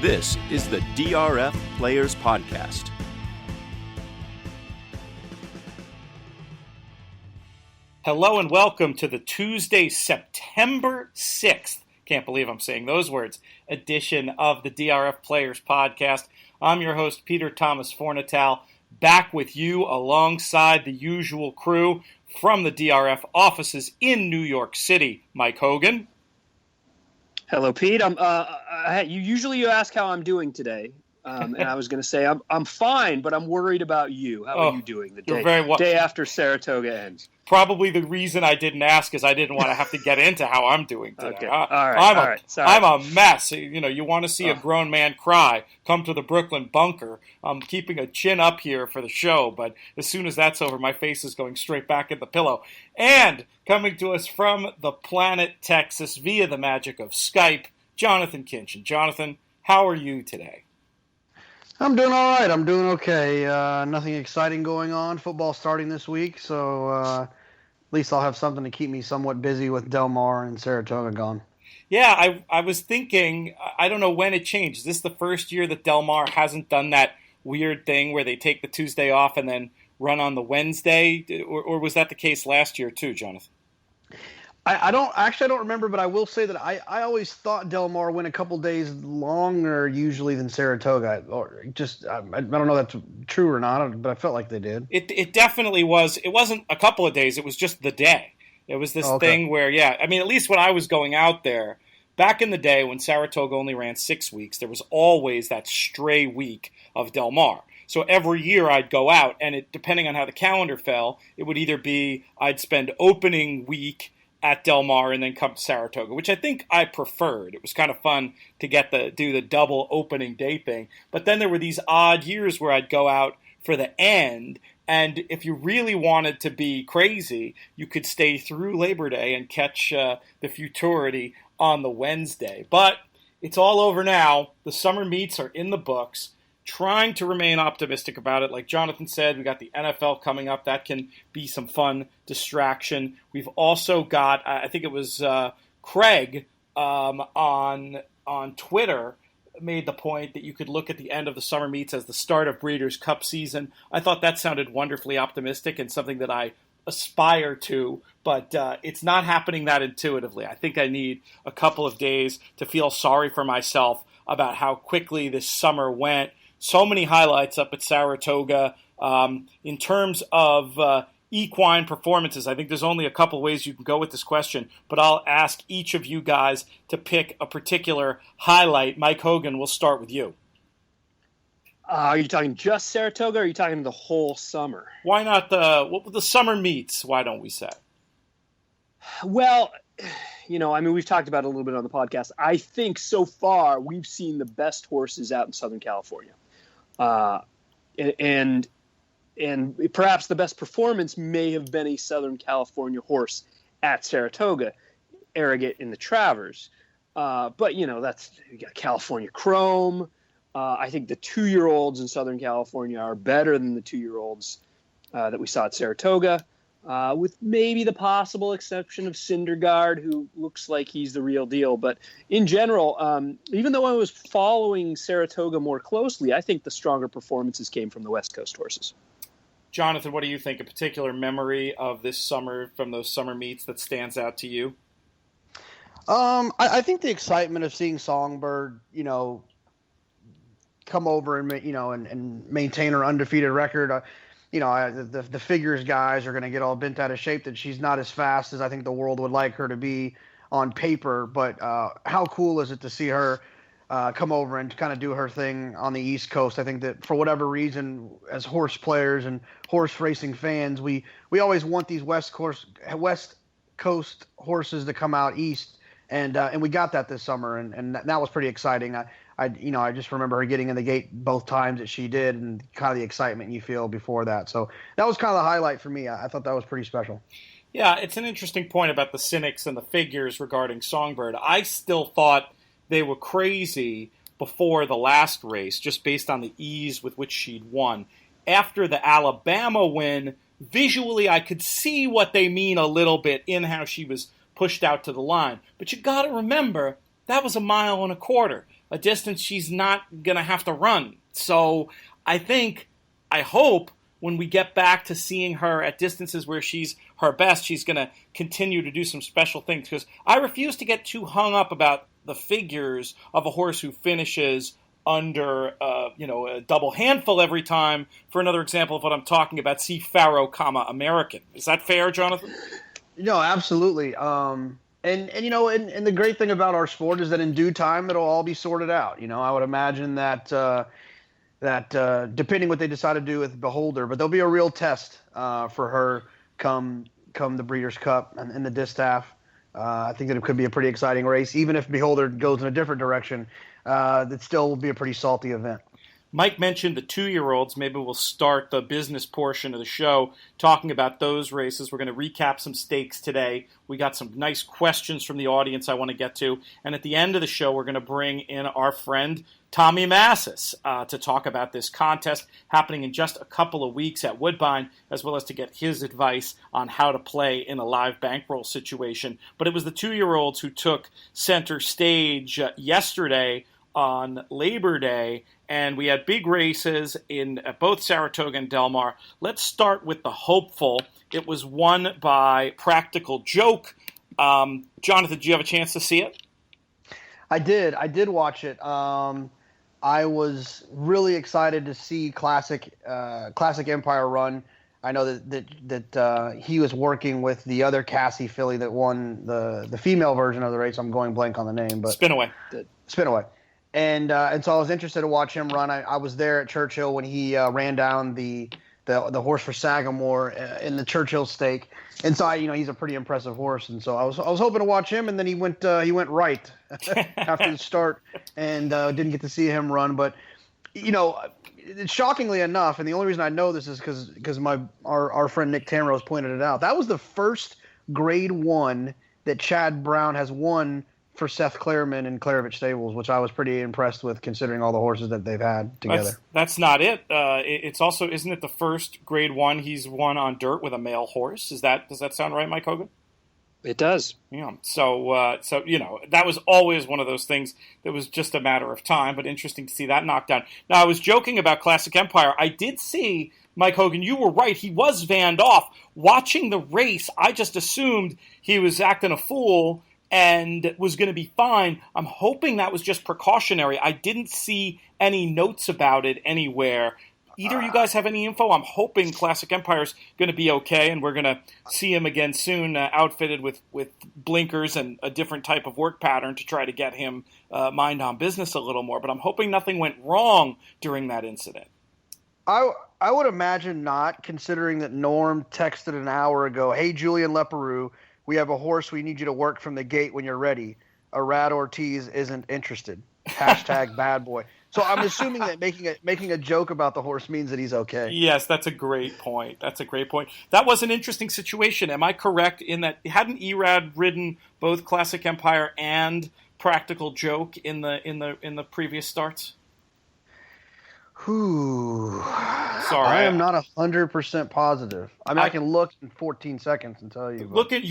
This is the DRF Players Podcast. Hello and welcome to the Tuesday, September 6th, can't believe I'm saying those words, edition of the DRF Players Podcast. I'm your host, Peter Thomas Fornatale, back with you alongside the usual crew from the DRF offices in New York City. Mike Hogan. Hello, Pete. Usually you ask how I'm doing today, and I was going to say I'm fine, but I'm worried about you. How are you doing the day after Saratoga ends? Probably the reason I didn't ask is I didn't want to have to get into how I'm doing today. Okay. All right. Sorry. I'm a mess. You want to see a grown man cry, come to the Brooklyn bunker. I'm keeping a chin up here for the show, but as soon as that's over, my face is going straight back in the pillow. And coming to us from the planet Texas via the magic of Skype, Jonathon Kinchen. Jonathan, how are you today? I'm doing all right. I'm doing okay. Nothing exciting going on. Football starting this week, so at least I'll have something to keep me somewhat busy with Del Mar and Saratoga gone. Yeah, I was thinking, I don't know when it changed. Is this the first year that Del Mar hasn't done that weird thing where they take the Tuesday off and then run on the Wednesday? Or was that the case last year too, Jonathan? I don't remember, but I will say that I always thought Del Mar went a couple days longer usually than Saratoga. Or just I don't know if that's true or not, but I felt like they did. It definitely was. It wasn't a couple of days. It was just the day. It was this thing where, at least when I was going out there, back in the day when Saratoga only ran 6 weeks, there was always that stray week of Del Mar. So every year I'd go out, and depending on how the calendar fell, it would either be I'd spend opening week at Del Mar and then come to Saratoga, which I think I preferred. It was kind of fun to do the double opening day thing. But then there were these odd years where I'd go out for the end, and if you really wanted to be crazy, you could stay through Labor Day and catch the futurity on the Wednesday. But it's all over now. The summer meets are in the books. Trying to remain optimistic about it. Like Jonathan said, we got the NFL coming up. That can be some fun distraction. We've also got, I think it was Craig on Twitter made the point that you could look at the end of the summer meets as the start of Breeders' Cup season. I thought that sounded wonderfully optimistic and something that I aspire to, but it's not happening that intuitively. I think I need a couple of days to feel sorry for myself about how quickly this summer went. So many highlights up at Saratoga. In terms of equine performances, I think there's only a couple ways you can go with this question, but I'll ask each of you guys to pick a particular highlight. Mike Hogan, we'll start with you. Are you talking just Saratoga, or are you talking the whole summer? Why not the summer meets, why don't we say? Well, we've talked about it a little bit on the podcast. I think so far we've seen the best horses out in Southern California. And perhaps the best performance may have been a Southern California horse at Saratoga, Arrogate in the Travers. But you got California Chrome. I think the 2-year-olds in Southern California are better than the 2-year-olds that we saw at Saratoga. With maybe the possible exception of Cindergaard, who looks like he's the real deal. But in general, even though I was following Saratoga more closely, I think the stronger performances came from the West Coast horses. Jonathan, what do you think? A particular memory of this summer from those summer meets that stands out to you? I think the excitement of seeing Songbird, come over and maintain her undefeated record. The figures guys are going to get all bent out of shape that she's not as fast as I think the world would like her to be on paper. But how cool is it to see her come over and kind of do her thing on the East Coast? I think that for whatever reason, as horse players and horse racing fans, we always want these West Coast horses to come out east, and we got that this summer, and that was pretty exciting. I just remember her getting in the gate both times that she did, and kind of the excitement you feel before that. So that was kind of the highlight for me. I thought that was pretty special. Yeah, it's an interesting point about the cynics and the figures regarding Songbird. I still thought they were crazy before the last race, just based on the ease with which she'd won. After the Alabama win, visually I could see what they mean a little bit in how she was pushed out to the line. But you got to remember, that was 1.25 miles. a distance she's not going to have to run. So I hope when we get back to seeing her at distances where she's her best, she's going to continue to do some special things. Because I refuse to get too hung up about the figures of a horse who finishes under a double handful every time. For another example of what I'm talking about, see Pharaoh, American. Is that fair, Jonathan? No, absolutely. And the great thing about our sport is that in due time it'll all be sorted out. I would imagine that depending what they decide to do with Beholder, but there'll be a real test for her come the Breeders' Cup and the distaff. I think that it could be a pretty exciting race, even if Beholder goes in a different direction. It still will be a pretty salty event. Mike mentioned the 2-year-olds. Maybe we'll start the business portion of the show talking about those races. We're going to recap some stakes today. We got some nice questions from the audience I want to get to. And at the end of the show, we're going to bring in our friend Tommy Massis to talk about this contest happening in just a couple of weeks at Woodbine, as well as to get his advice on how to play in a live bankroll situation. But it was the 2-year-olds who took center stage yesterday on Labor Day, and we had big races at both Saratoga and Del Mar. Let's start with the hopeful. It was won by Practical Joke. Jonathan, did you have a chance to see it? I did watch it. I was really excited to see Classic Empire run. I know that he was working with the other Cassie filly that won the female version of the race. I'm going blank on the name, but Spinaway. And so I was interested to watch him run. I was there at Churchill when he ran down the horse for Sagamore in the Churchill stake, and so he's a pretty impressive horse, and so I was hoping to watch him, and then he went right after the start, and didn't get to see him run. But shockingly enough, and the only reason I know this is because our friend Nick Tamrose pointed it out. That was the first Grade 1 that Chad Brown has won for Seth Clareman and Clarovich Stables, which I was pretty impressed with considering all the horses that they've had together. That's not it. It's also, isn't it the first Grade 1 he's won on dirt with a male horse? Does that sound right, Mike Hogan? It does. Yeah. So that was always one of those things that was just a matter of time, but interesting to see that knocked down. Now, I was joking about Classic Empire. I did see, Mike Hogan, you were right. He was vanned off. Watching the race, I just assumed he was acting a fool and was going to be fine. I'm hoping that was just precautionary. I didn't see any notes about it anywhere. Either of you guys have any info? I'm hoping Classic Empire's going to be okay, and we're going to see him again soon, outfitted with blinkers and a different type of work pattern to try to get him mind on business a little more. But I'm hoping nothing went wrong during that incident. I would imagine not, considering that Norm texted an hour ago, "Hey, Julian Leperoux, we have a horse we need you to work from the gate when you're ready. Arad Ortiz isn't interested. Hashtag bad boy." So I'm assuming that making a joke about the horse means that he's okay. Yes, that's a great point. That was an interesting situation. Am I correct in that hadn't Erad ridden both Classic Empire and Practical Joke in the previous starts? Sorry, I am not 100% positive. I mean, I can look in 14 seconds and tell you.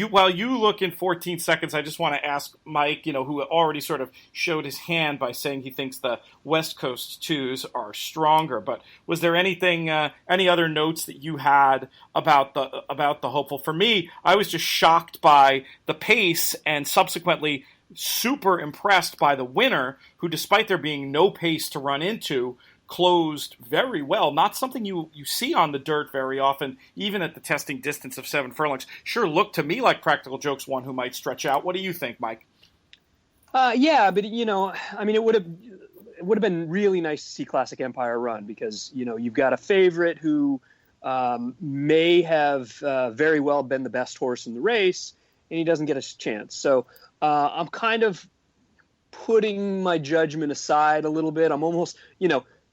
While you look in 14 seconds, I just want to ask Mike, who already sort of showed his hand by saying he thinks the West Coast 2s are stronger. But was there anything, any other notes that you had about the hopeful? For me, I was just shocked by the pace and subsequently super impressed by the winner, who, despite there being no pace to run into, closed very well. Not something you see on the dirt very often, even at the testing distance of 7 furlongs. Sure looked to me like Practical Joke's one who might stretch out. What do you think, Mike? Yeah, but I mean, it would have been really nice to see Classic Empire run, because you've got a favorite who may have very well been the best horse in the race, and he doesn't get a chance. So I'm kind of putting my judgment aside a little bit. I'm almost,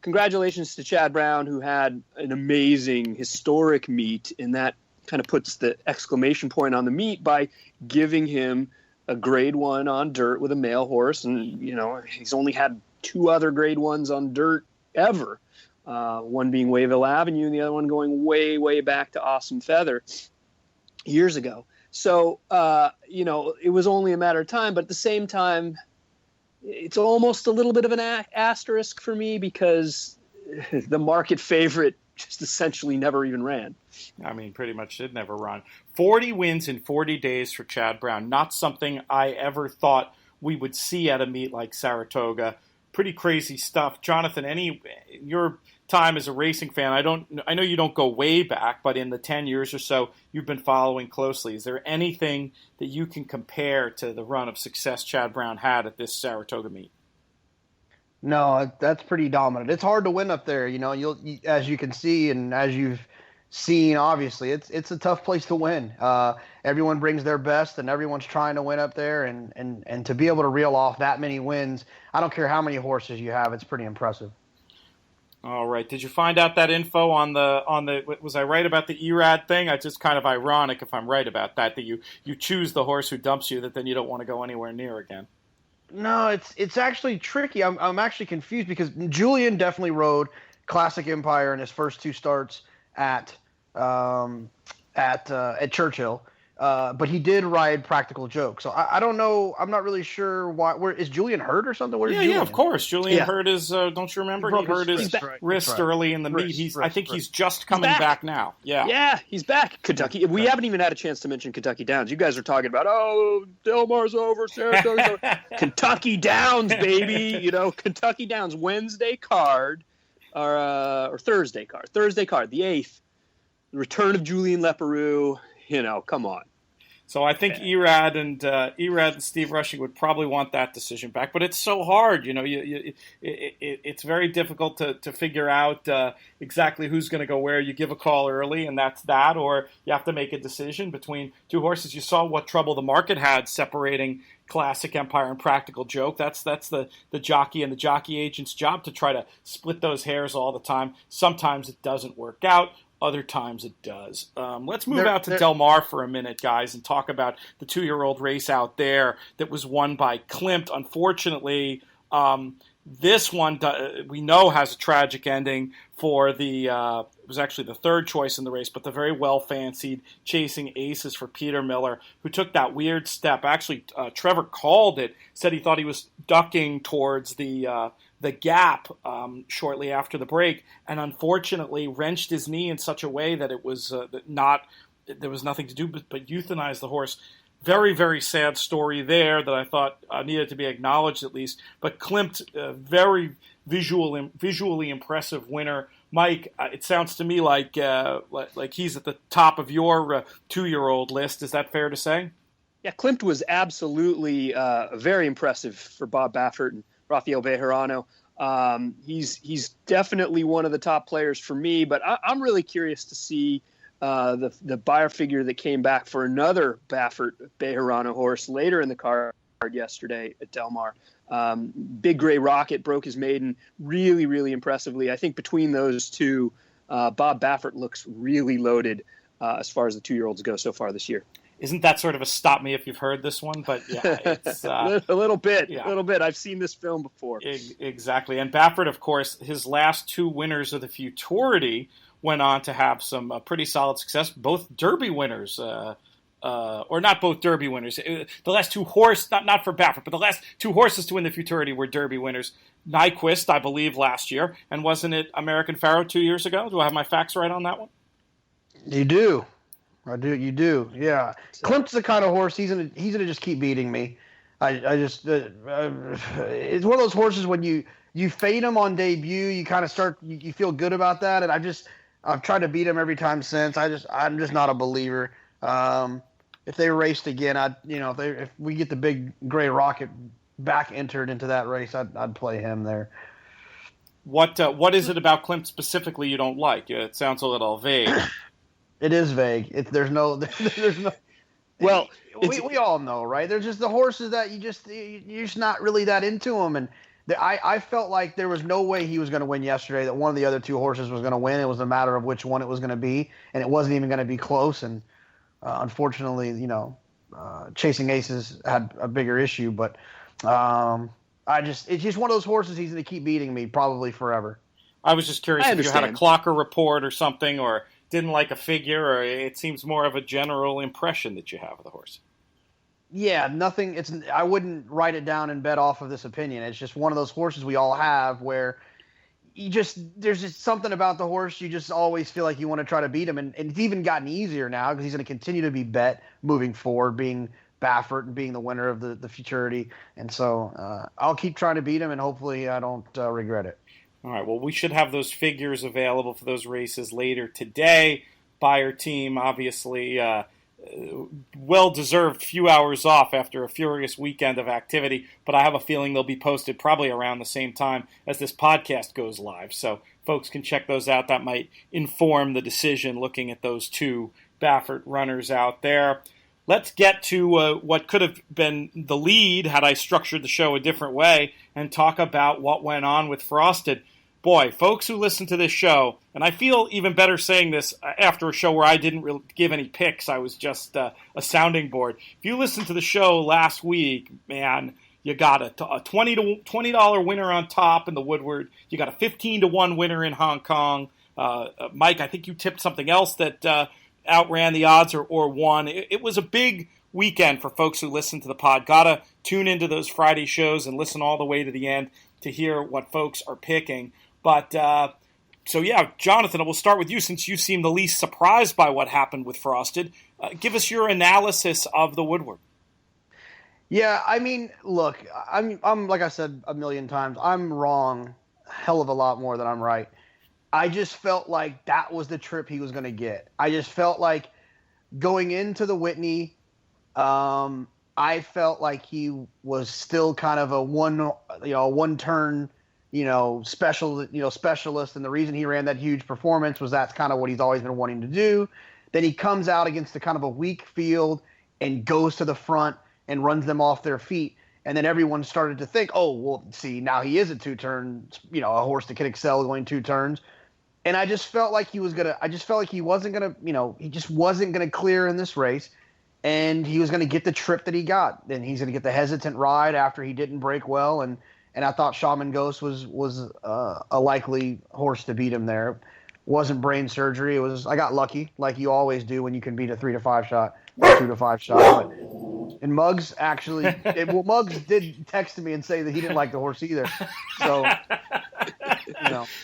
congratulations to Chad Brown, who had an amazing historic meet, and that kind of puts the exclamation point on the meet by giving him a Grade 1 on dirt with a male horse. And, he's only had 2 other Grade 1s on dirt ever, one being Wayville Avenue and the other one going way, way back to Awesome Feather years ago. So, it was only a matter of time, but at the same time, it's almost a little bit of an asterisk for me because the market favorite just essentially never even ran. I mean, pretty much did never run. 40 wins in 40 days for Chad Brown. Not something I ever thought we would see at a meet like Saratoga. Pretty crazy stuff. Jonathon, your time as a racing fan, I know you don't go way back, but in the 10 years or so you've been following closely. Is there anything that you can compare to the run of success Chad Brown had at this Saratoga meet? No, that's pretty dominant. It's hard to win up there, as you can see and as you've seen, obviously, it's a tough place to win. Everyone brings their best, and everyone's trying to win up there, and to be able to reel off that many wins, I don't care how many horses you have, it's pretty impressive. All right. Did you find out that info on the? Was I right about the ERAD thing? It's just kind of ironic if I'm right about that you choose the horse who dumps you, that then you don't want to go anywhere near again. No, it's actually tricky. I'm actually confused because Julian definitely rode Classic Empire in his first two starts at Churchill, but he did ride Practical Joke. So I don't know. I'm not really sure why. Where is Julian hurt or something? Yeah, of course. Julian hurt his. Don't you remember? He hurt his wrist early in the meet. I think he's just coming back now. Yeah, he's back. Kentucky. We haven't even had a chance to mention Kentucky Downs. You guys are talking about Del Mar's over, Saratoga's over. Kentucky Downs, baby. Kentucky Downs Wednesday card or Thursday card. Thursday card, the 8th. The return of Julian Leparoux. Come on. So I think Erad and Steve Rushing would probably want that decision back, but it's so hard. It's very difficult to figure out exactly who's going to go where. You give a call early, and that's that, or you have to make a decision between two horses. You saw what trouble the market had separating Classic Empire and Practical Joke. That's the jockey and the jockey agent's job to try to split those hairs all the time. Sometimes it doesn't work out. Other times it does. Let's move out to Del Mar for a minute, guys, and talk about the 2-year-old race out there that was won by Klimt. Unfortunately, this one we know has a tragic ending for the it was actually the third choice in the race, but the very well-fancied Chasing Aces for Peter Miller, who took that weird step. Actually, Trevor called it, said he thought he was ducking towards the gap shortly after the break, and unfortunately wrenched his knee in such a way that it was there was nothing to do but euthanize the horse. Very, very sad story there that I thought needed to be acknowledged at least. But Klimt, very visually impressive winner. Mike, it sounds to me like he's at the top of your 2-year-old list. Is that fair to say? Yeah, Klimt was absolutely very impressive for Bob Baffert and Rafael Bejarano. He's definitely one of the top players for me, but I'm really curious to see the buyer figure that came back for another Baffert Bejarano horse later in the card yesterday at Del Mar. Big Gray Rocket broke his maiden really, really impressively. I think between those two, Bob Baffert looks really loaded as far as the 2-year-olds go so far this year. Isn't that sort of a stop me if you've heard this one? But yeah, it's a little bit. I've seen this film before. Exactly. And Baffert, of course, his last 2 winners of the Futurity went on to have some pretty solid success. Both Derby winners, or not both Derby winners. The last 2 horses, not for Baffert, but the last 2 horses to win the Futurity were Derby winners. Nyquist, I believe, last year, and wasn't it American Pharoah 2 years ago? Do I have my facts right on that one? You do. I do. You do. Yeah. Klimt's the kind of horse he's gonna just keep beating me. I just it's one of those horses when you fade him on debut, you kind of start you feel good about that, and I've tried to beat him every time since. I'm just not a believer. If they raced again, if we get the Big Gray Rocket back entered into that race, I'd play him there. What is it about Klimt specifically you don't like? It sounds a little vague. It is vague. There's no. Well, we all know, right? There's just the horses that you're just not really that into them, and I felt like there was no way he was going to win yesterday. That one of the other 2 horses was going to win. It was a matter of which one it was going to be, and it wasn't even going to be close. And unfortunately, Chasing Aces had a bigger issue. But it's just one of those horses he's going to keep beating me probably forever. I was just curious if you had a Clocker report or something, or didn't like a figure, or it seems more of a general impression that you have of the horse. Yeah, nothing. I wouldn't write it down and bet off of this opinion. It's just one of those horses we all have where there's just something about the horse. You just always feel like you want to try to beat him. And it's even gotten easier now because he's going to continue to be bet moving forward, being Baffert and being the winner of the Futurity. And so I'll keep trying to beat him, and hopefully I don't regret it. All right, well, we should have those figures available for those races later today. Buyer team, obviously, well-deserved few hours off after a furious weekend of activity, but I have a feeling they'll be posted probably around the same time as this podcast goes live. So folks can check those out. That might inform the decision looking at those two Baffert runners out there. Let's get to what could have been the lead had I structured the show a different way and talk about what went on with Frosted. Boy, folks who listen to this show, and I feel even better saying this after a show where I didn't really give any picks. I was just a sounding board. If you listened to the show last week, man, you got a $20 winner on top in the Woodward. You got a 15-1 winner in Hong Kong. Mike, I think you tipped something else that outran the odds or won. It was a big weekend for folks who listen to the pod. Got to tune into those Friday shows and listen all the way to the end to hear what folks are picking. But, so yeah, Jonathan, we'll start with you since you seem the least surprised by what happened with Frosted. Give us your analysis of the Woodward. Yeah, I mean, look, I'm like I said a million times, I'm wrong a hell of a lot more than I'm right. I just felt like that was the trip he was going to get. I just felt like going into the Whitney, I felt like he was still kind of a one-turn, specialist. And the reason he ran that huge performance was that's kind of what he's always been wanting to do. Then he comes out against a kind of a weak field and goes to the front and runs them off their feet. And then everyone started to think, oh, well, see, now he is a two-turn, a horse that can excel going two turns. And I just felt like he wasn't going to, he just wasn't going to clear in this race. And he was going to get the trip that he got. And he's going to get the hesitant ride after he didn't break well. And I thought Shaman Ghost was a likely horse to beat him there. Wasn't brain surgery. I got lucky, like you always do when you can beat a 3-5 shot, or 2-5 shot. And Muggs actually, Muggs did text me and say that he didn't like the horse either. So,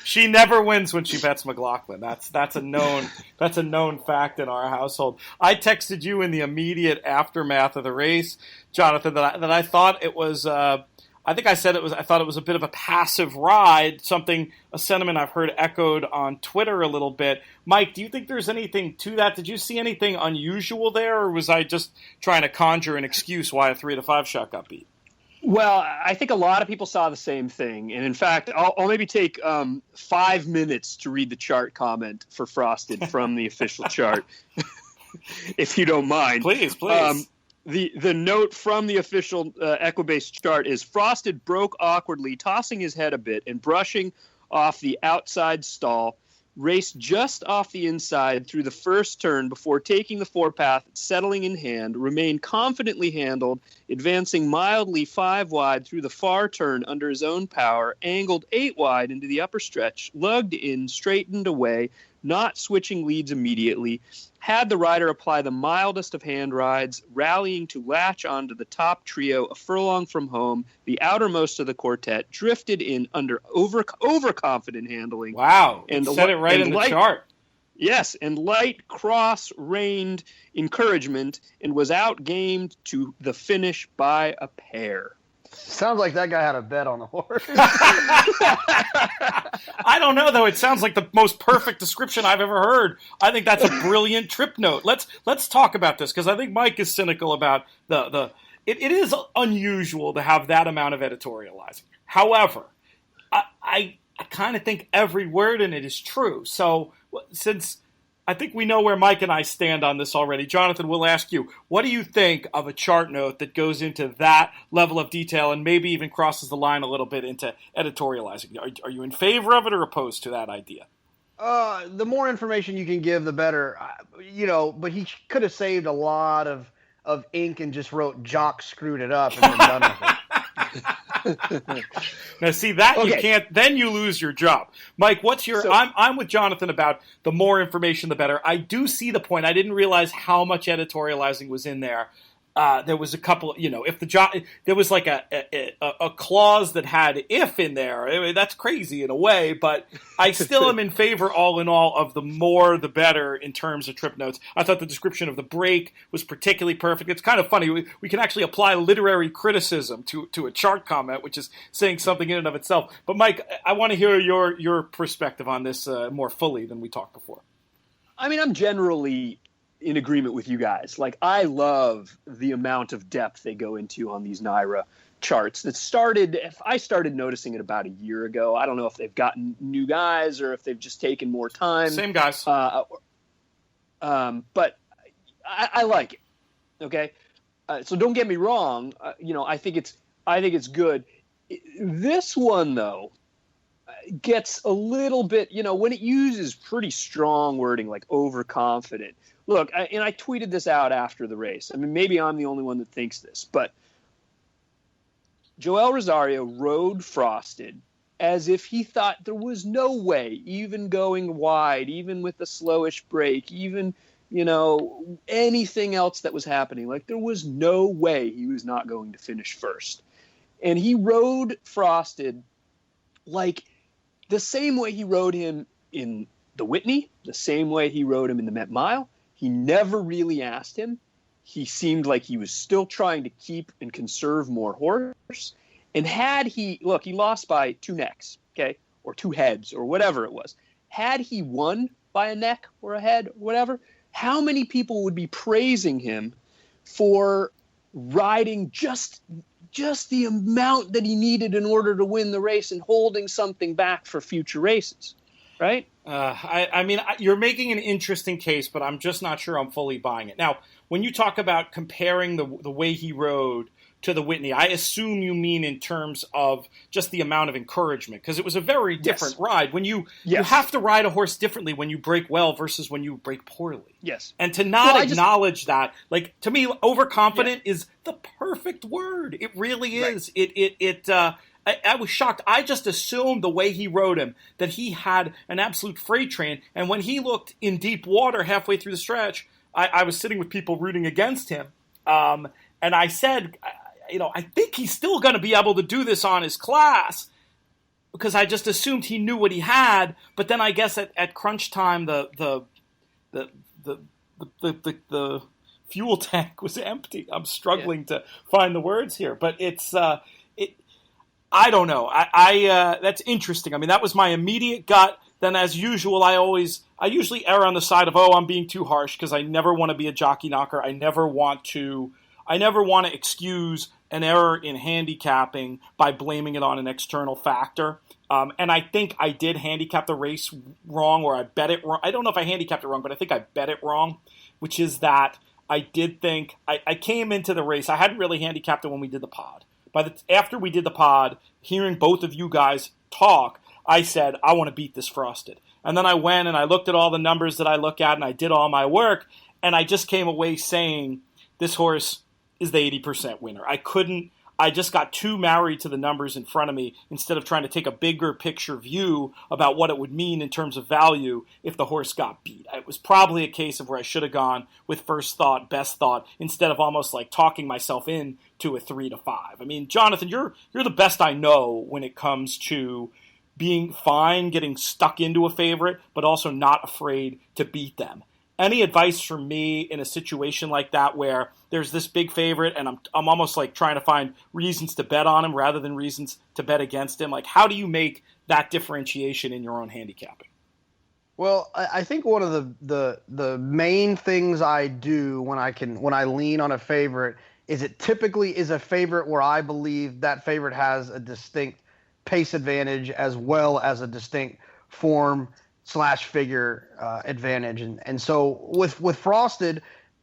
she never wins when she bets McLaughlin. That's a known fact in our household. I texted you in the immediate aftermath of the race, Jonathan, that I thought it was. I think I said it was. I thought it was a bit of a passive ride. A sentiment I've heard echoed on Twitter a little bit. Mike, do you think there's anything to that? Did you see anything unusual there, or was I just trying to conjure an excuse why a 3-5 shot got beat? Well, I think a lot of people saw the same thing, and in fact, I'll maybe take 5 minutes to read the chart comment for Frosted from the official chart, if you don't mind. Please. The note from the official Equibase chart is Frosted broke awkwardly, tossing his head a bit and brushing off the outside stall, raced just off the inside through the first turn before taking the forepath, settling in hand, remained confidently handled, advancing mildly 5 wide through the far turn under his own power, angled 8 wide into the upper stretch, lugged in, straightened away, not switching leads immediately, had the rider apply the mildest of hand rides, rallying to latch onto the top trio a furlong from home, the outermost of the quartet, drifted in under overconfident handling. Wow, and said it right in the chart. Yes, and light cross-reined encouragement and was outgamed to the finish by a pair. Sounds like that guy had a bet on the horse. I don't know, though. It sounds like the most perfect description I've ever heard. I think that's a brilliant trip note. Let's talk about this, because I think Mike is cynical about it is unusual to have that amount of editorializing. However, I kind of think every word in it is true. So since I think we know where Mike and I stand on this already, Jonathan, we'll ask you, what do you think of a chart note that goes into that level of detail and maybe even crosses the line a little bit into editorializing? Are you in favor of it or opposed to that idea? The more information you can give, the better. But he could have saved a lot of ink and just wrote "Jock screwed it up" and been done with it. Now, see that okay. You can't. Then you lose your job, Mike. What's your? I'm with Jonathan about the more information, the better. I do see the point. I didn't realize how much editorializing was in there. There was a couple, if there was like a clause that had if in there. I mean, that's crazy in a way, but I still am in favor, all in all, of the more the better in terms of trip notes. I thought the description of the break was particularly perfect. It's kind of funny. We can actually apply literary criticism to a chart comment, which is saying something in and of itself. But Mike, I want to hear your perspective on this more fully than we talked before. I mean, I'm generally in agreement with you guys. Like, I love the amount of depth they go into on these NYRA charts. I started noticing it about a year ago. I don't know if they've gotten new guys or if they've just taken more time. Same guys. But I like it. Okay. So don't get me wrong. I think it's good. This one though gets a little bit, when it uses pretty strong wording like overconfident. Look, and I tweeted this out after the race. I mean, maybe I'm the only one that thinks this, but Joel Rosario rode Frosted as if he thought there was no way, even going wide, even with a slowish break, even, anything else that was happening. Like, there was no way he was not going to finish first. And he rode Frosted like the same way he rode him in the Whitney, the same way he rode him in the Met Mile. He never really asked him. He seemed like he was still trying to keep and conserve more horse. And he lost by 2 necks, okay, or 2 heads or whatever it was. Had he won by a neck or a head or whatever, how many people would be praising him for riding just the amount that he needed in order to win the race and holding something back for future races, right? I mean, you're making an interesting case, but I'm just not sure I'm fully buying it. Now, when you talk about comparing the way he rode to the Whitney, I assume you mean in terms of just the amount of encouragement, because it was a very different ride. When you have to ride a horse differently when you break well versus when you break poorly. Yes. And to not acknowledge that, like, to me, overconfident is the perfect word. It really is. Right. I was shocked. I just assumed the way he rode him that he had an absolute freight train. And when he looked in deep water halfway through the stretch, I was sitting with people rooting against him. And I said, I think he's still going to be able to do this on his class, because I just assumed he knew what he had. But then I guess at crunch time, the fuel tank was empty. I'm struggling to find the words here, but it's I don't know. That's interesting. I mean, that was my immediate gut. Then, as usual, I usually err on the side of, I'm being too harsh, because I never want to be a jockey knocker. I never want to excuse an error in handicapping by blaming it on an external factor. And I think I did handicap the race wrong, or I bet it wrong. I don't know if I handicapped it wrong, but I think I bet it wrong, which is that I did think I came into the race. I hadn't really handicapped it when we did the pod. After we did the pod, hearing both of you guys talk, I said, I want to beat this Frosted. And then I went and I looked at all the numbers that I look at, and I did all my work, and I just came away saying, this horse is the 80% winner. I just got too married to the numbers in front of me instead of trying to take a bigger picture view about what it would mean in terms of value if the horse got beat. It was probably a case of where I should have gone with first thought, best thought, instead of almost like talking myself in to a 3 to 5. I mean, Jonathon, you're the best I know when it comes to being fine, getting stuck into a favorite, but also not afraid to beat them. Any advice from me in a situation like that where there's this big favorite and I'm almost like trying to find reasons to bet on him rather than reasons to bet against him? Like, how do you make that differentiation in your own handicapping? Well, I think one of the main things I do when I lean on a favorite is it typically is a favorite where I believe that favorite has a distinct pace advantage as well as a distinct form/figure advantage. And so with Frosted,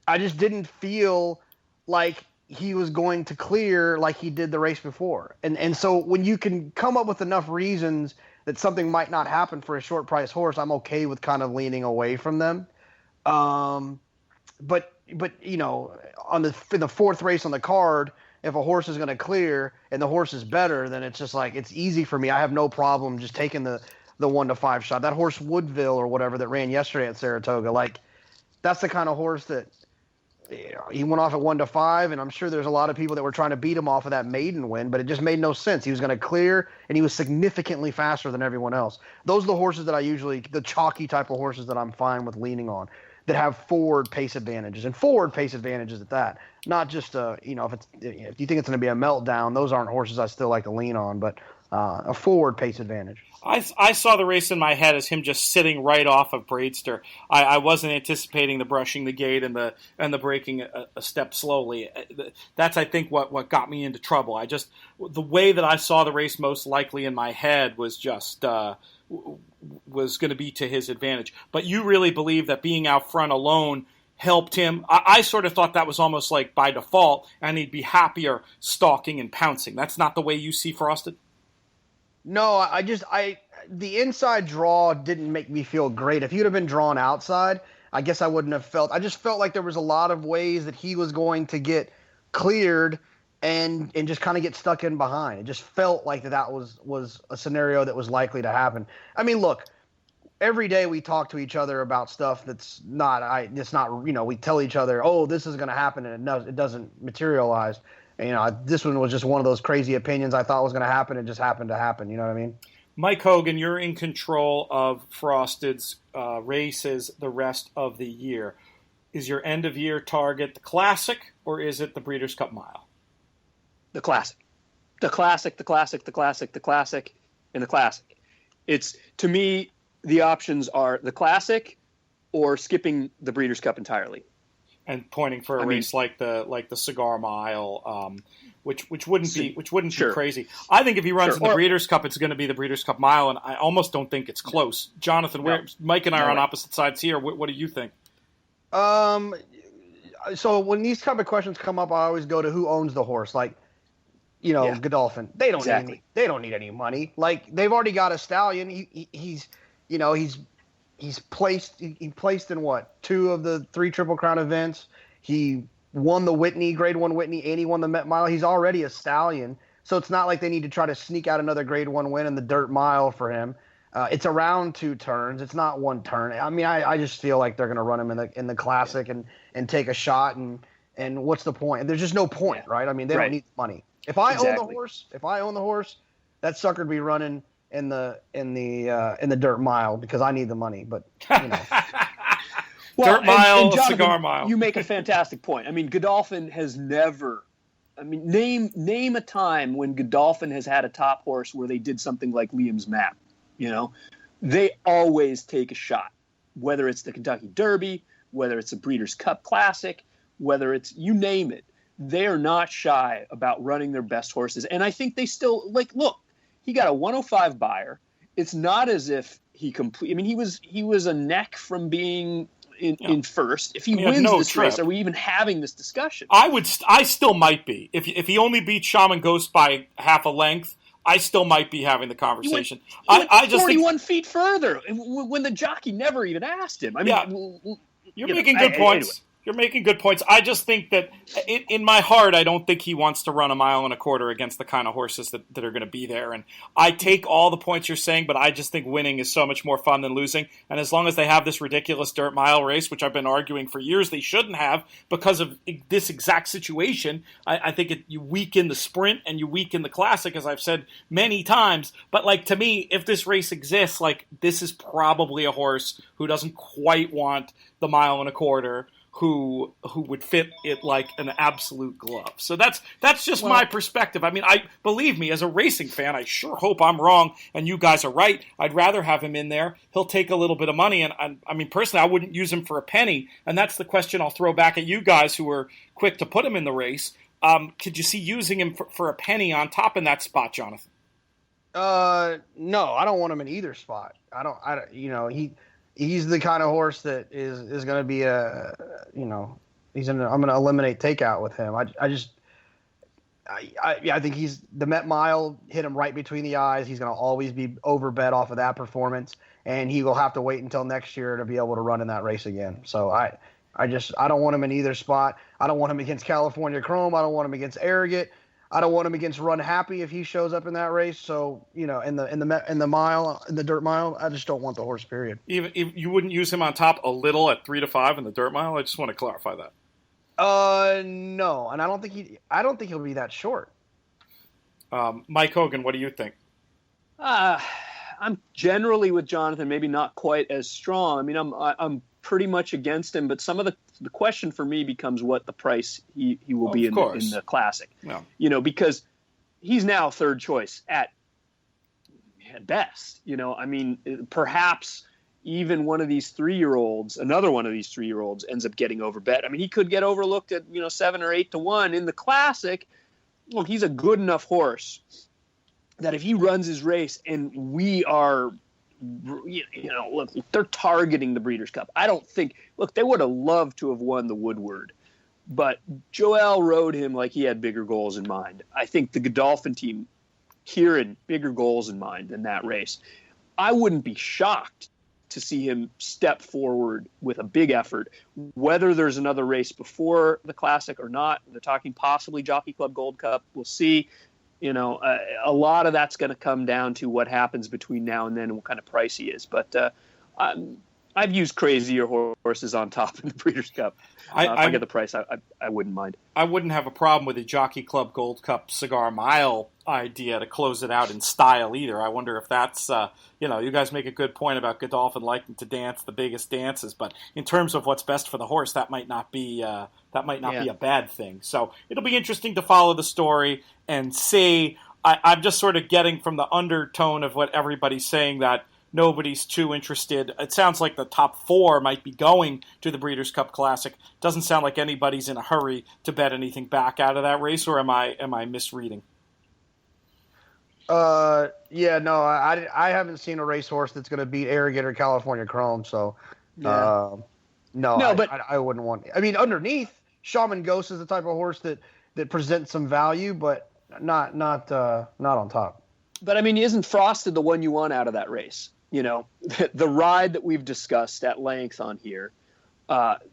I just didn't feel like he was going to clear like he did the race before. And so when you can come up with enough reasons that something might not happen for a short price horse, I'm okay with kind of leaning away from them. But in the fourth race on the card, if a horse is going to clear and the horse is better, then it's just like, it's easy for me. I have no problem just taking the 1 to 5 shot. That horse Woodville or whatever that ran yesterday at Saratoga, like, that's the kind of horse that he went off at 1-5, and I'm sure there's a lot of people that were trying to beat him off of that maiden win, but it just made no sense. He was going to clear, and he was significantly faster than everyone else. Those are the horses that the chalky type of horses that I'm fine with leaning on, that have forward pace advantages, and forward pace advantages at that. Not just if you think it's going to be a meltdown, those aren't horses I still like to lean on, but a forward pace advantage. I saw the race in my head as him just sitting right off of Braidster. I wasn't anticipating the brushing the gate and the breaking a step slowly. That's, I think, what got me into trouble. The way that I saw the race most likely in my head was just was going to be to his advantage. But you really believe that being out front alone helped him? I sort of thought that was almost like by default, and he'd be happier stalking and pouncing. That's not the way you see Frosted? No, the inside draw didn't make me feel great. If he'd have been drawn outside, I guess I wouldn't have felt. I just felt like there was a lot of ways that he was going to get cleared and just kind of get stuck in behind. It just felt like that was a scenario that was likely to happen. I mean, look, every day we talk to each other about stuff that's not. We tell each other, oh, this is going to happen, and it doesn't materialize. This one was just one of those crazy opinions I thought was going to happen. It just happened to happen. You know what I mean? Mike Hogan, you're in control of Frosted's races the rest of the year. Is your end-of-year target the Classic, or is it the Breeders' Cup Mile? The Classic. The Classic, the Classic, the Classic, the Classic, and the Classic. It's, to me, the options are the Classic or skipping the Breeders' Cup entirely. And pointing for a race like the Cigar Mile, which wouldn't be crazy. I think if he runs in the Breeders' Cup, it's going to be the Breeders' Cup Mile, and I almost don't think it's close. Jonathan, Mike and I are on opposite sides here. What do you think? So when these type of questions come up, I always go to who owns the horse. Like, Godolphin. They don't need any money. Like, they've already got a stallion. He's placed in what? 2 of the 3 Triple Crown events. He won the Whitney, Grade 1 Whitney, and he won the Met Mile. He's already a stallion. So it's not like they need to try to sneak out another Grade 1 win in the Dirt Mile for him. It's around 2 turns. It's not 1 turn. I mean, I just feel like they're going to run him in the Classic and take a shot. And what's the point? There's just no point, right? I mean, they don't need the money. If I own the horse, that sucker'd be running in the Dirt Mile because I need the money. But Dirt Mile, and Jonathan, Cigar Mile. You make a fantastic point. I mean, Godolphin has never. I mean, name a time when Godolphin has had a top horse where they did something like Liam's Map. They always take a shot, whether it's the Kentucky Derby, whether it's a Breeders' Cup Classic, whether it's you name it. They are not shy about running their best horses, and I think they still look. He got a 105 buyer. It's not as if he complete. I mean, he was a neck from being in first. If he wins this race, are we even having this discussion? I still might be. If he only beat Shaman Ghost by half a length, I still might be having the conversation. He went 41 feet further when the jockey never even asked him. I mean, you're making good points. Anyway. You're making good points. I just think that in my heart, I don't think he wants to run 1.25 miles against the kind of horses that are going to be there. And I take all the points you're saying, but I just think winning is so much more fun than losing. And as long as they have this ridiculous Dirt Mile race, which I've been arguing for years they shouldn't have because of this exact situation, I think you weaken the sprint and you weaken the Classic, as I've said many times. But to me, if this race exists, this is probably a horse who doesn't quite want the 1.25 miles. Who would fit it like an absolute glove. So that's just my perspective. I mean, believe me, as a racing fan, I sure hope I'm wrong and you guys are right. I'd rather have him in there. He'll take a little bit of money, and I mean, personally, I wouldn't use him for a penny. And that's the question I'll throw back at you guys who were quick to put him in the race. Could you see using him for a penny on top in that spot, Jonathan? No, I don't want him in either spot. He's the kind of horse that is going to be I'm going to eliminate takeout with him. I think the Met Mile hit him right between the eyes. He's going to always be overbet off of that performance, and he will have to wait until next year to be able to run in that race again. So I don't want him in either spot. I don't want him against California Chrome. I don't want him against Arrogate. I don't want him against Run Happy if he shows up in that race. So in the Dirt Mile, I just don't want the horse. Period. Even if you wouldn't use him on top a little at 3 to 5 in the Dirt Mile. I just want to clarify that. No, and I don't think he'll be that short. Mike Hogan, what do you think? I'm generally with Jonathon, maybe not quite as strong. I mean, I'm pretty much against him, but some of the question for me becomes what the price he will be in the Classic. No. You know, because he's now third choice at best. You know, I mean, perhaps even another one of these 3-year-olds ends up getting overbet. I mean, he could get overlooked at 7 or 8 to 1 in the Classic. Look, he's a good enough horse that if he runs his race and we are, look, they're targeting the Breeders' Cup. I don't think, look, they would have loved to have won the Woodward, but Joel rode him like he had bigger goals in mind. I think the Godolphin team here had bigger goals in mind than that race. I wouldn't be shocked to see him step forward with a big effort, whether there's another race before the Classic or not. They're talking possibly Jockey Club Gold Cup. We'll see. A lot of that's going to come down to what happens between now and then and what kind of price he is. But I've used crazier horses on top in the Breeders' Cup. If I get the price, I wouldn't mind. I wouldn't have a problem with a Jockey Club Gold Cup Cigar Mile idea to close it out in style either. I wonder if that's, you guys make a good point about Godolphin liking to dance the biggest dances, but in terms of what's best for the horse, that might not be be a bad thing. So it'll be interesting to follow the story and see. I'm just sort of getting from the undertone of what everybody's saying that nobody's too interested. It sounds like the top 4 might be going to the Breeders' Cup Classic. Doesn't sound like anybody's in a hurry to bet anything back out of that race, or am I misreading? I haven't seen a racehorse that's going to beat Arrogant or California Chrome, so I wouldn't want. I mean, underneath, Shaman Ghost is the type of horse that presents some value, but not on top. But I mean, isn't Frosted the one you want out of that race? The ride that we've discussed at length on here,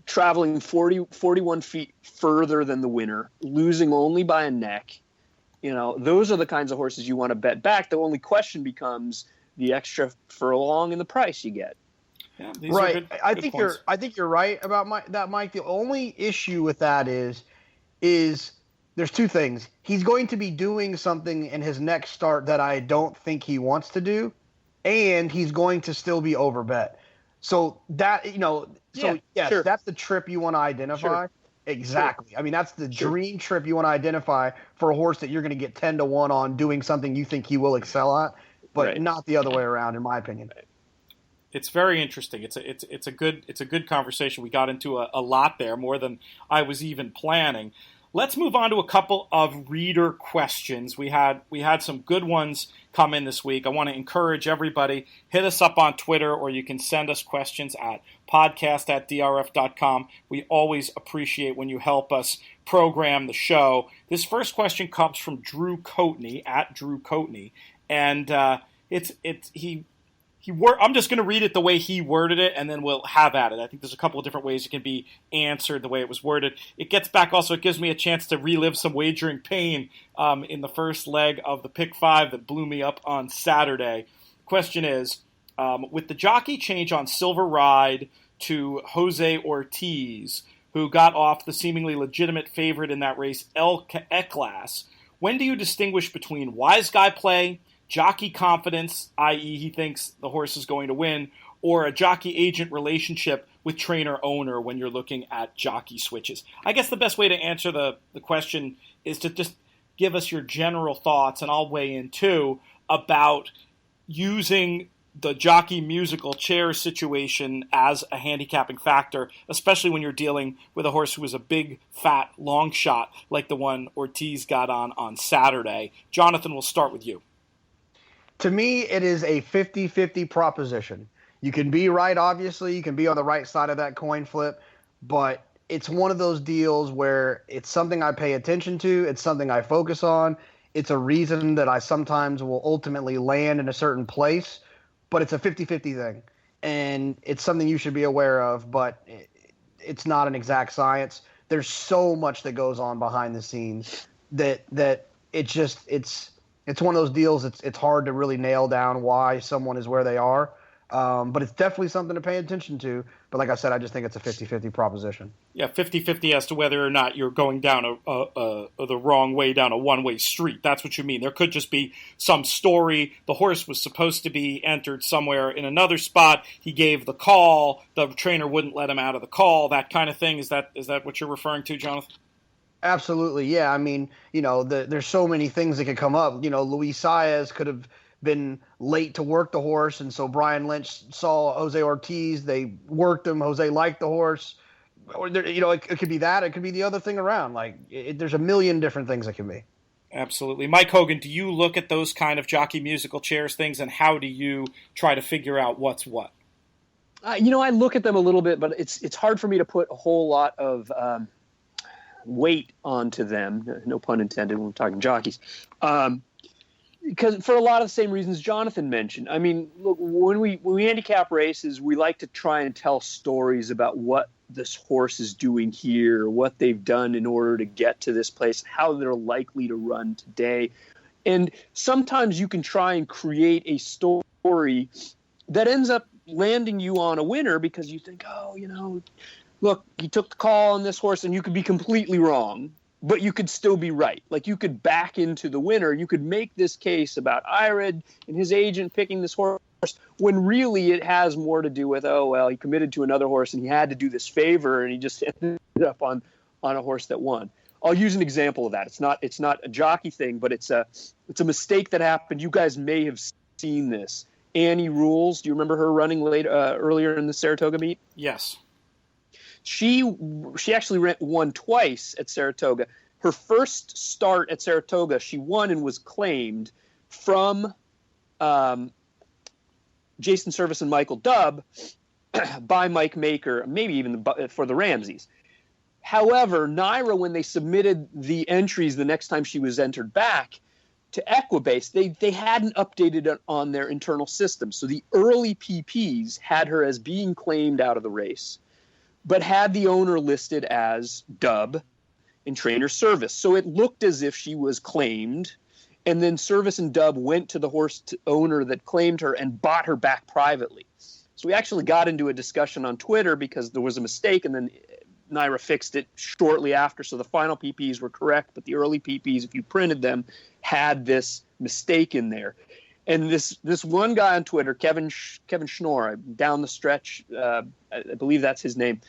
traveling 41 feet further than the winner, losing only by a neck. Those are the kinds of horses you want to bet back. The only question becomes the extra furlong and the price you get. Yeah, these right. Are good I think you're right about Mike. The only issue with that is there's 2 things. He's going to be doing something in his next start that I don't think he wants to do, and he's going to still be overbet. So that sure. That's the trip you want to identify. Sure. Exactly. Sure. I mean, that's the dream trip you want to identify for a horse that you're going to get 10 to 1 on doing something you think he will excel at, but not the other way around, in my opinion. It's very interesting. It's a good conversation. We got into a lot there, more than I was even planning. Let's move on to a couple of reader questions. We had some good ones come in this week. I want to encourage everybody, hit us up on Twitter, or you can send us questions at podcast@drf.com. We always appreciate when you help us program the show. This first question comes from Drew Coatney, @DrewCoatney, and I'm just going to read it the way he worded it, and then we'll have at it. I think there's a couple of different ways it can be answered the way it was worded. It gives me a chance to relive some wagering pain in the first leg of the Pick 5 that blew me up on Saturday. Question is, with the jockey change on Silver Ride to Jose Ortiz, who got off the seemingly legitimate favorite in that race, El Eclas, when do you distinguish between wise guy play, jockey confidence, i.e. he thinks the horse is going to win, or a jockey-agent relationship with trainer-owner when you're looking at jockey switches? I guess the best way to answer the question is to just give us your general thoughts, and I'll weigh in too, about using the jockey musical chair situation as a handicapping factor, especially when you're dealing with a horse who is a big, fat, long shot like the one Ortiz got on Saturday. Jonathon, we'll start with you. To me, it is a 50-50 proposition. You can be right, obviously. You can be on the right side of that coin flip. But it's one of those deals where it's something I pay attention to. It's something I focus on. It's a reason that I sometimes will ultimately land in a certain place. But it's a 50-50 thing. And it's something you should be aware of. But it's not an exact science. There's so much that goes on behind the scenes that it's one of those deals. It's hard to really nail down why someone is where they are, but it's definitely something to pay attention to But like I said, I just think it's a 50-50 proposition. Yeah, 50-50 as to whether or not you're going down the wrong way down a one-way street. That's what you mean. There could just be some story. The horse was supposed to be entered somewhere in another spot. He gave the call. The trainer wouldn't let him out of the call. That kind of thing. Is that what you're referring to, Jonathan? Absolutely, yeah. I mean, there's so many things that could come up. Luis Saez could have been late to work the horse, and so Brian Lynch saw Jose Ortiz. They worked him. Jose liked the horse. Or it could be that. It could be the other thing around. There's a million different things it can be. Absolutely. Mike Hogan, do you look at those kind of jockey musical chairs things, and how do you try to figure out what's what? I look at them a little bit, but it's hard for me to put a whole lot of weight onto them. No pun intended when we're talking jockeys. Because for a lot of the same reasons Jonathan mentioned. I mean, look, when we handicap races, we like to try and tell stories about what this horse is doing here, what they've done in order to get to this place, how they're likely to run today. And sometimes you can try and create a story that ends up landing you on a winner because you think, look, he took the call on this horse, and you could be completely wrong, but you could still be right. Like, you could back into the winner. You could make this case about Ired and his agent picking this horse when really it has more to do with, he committed to another horse and he had to do this favor and he just ended up on a horse that won. I'll use an example of that. It's not a jockey thing, but it's a mistake that happened. You guys may have seen this. Annie Rules, do you remember her running earlier in the Saratoga meet? Yes. She actually won twice at Saratoga. Her first start at Saratoga, she won and was claimed from Jason Service and Michael Dubb by Mike Maker, maybe even for the Ramseys. However, Naira, when they submitted the entries the next time she was entered back to Equibase, they hadn't updated it on their internal system. So the early PPs had her as being claimed out of the race, but had the owner listed as Dubb in trainer Service. So it looked as if she was claimed, and then Service and Dubb went to the horse owner that claimed her and bought her back privately. So we actually got into a discussion on Twitter because there was a mistake, and then Naira fixed it shortly after. So the final PPs were correct, but the early PPs, if you printed them, had this mistake in there. And this one guy on Twitter, Kevin Schnorr, down the stretch, I believe that's his name,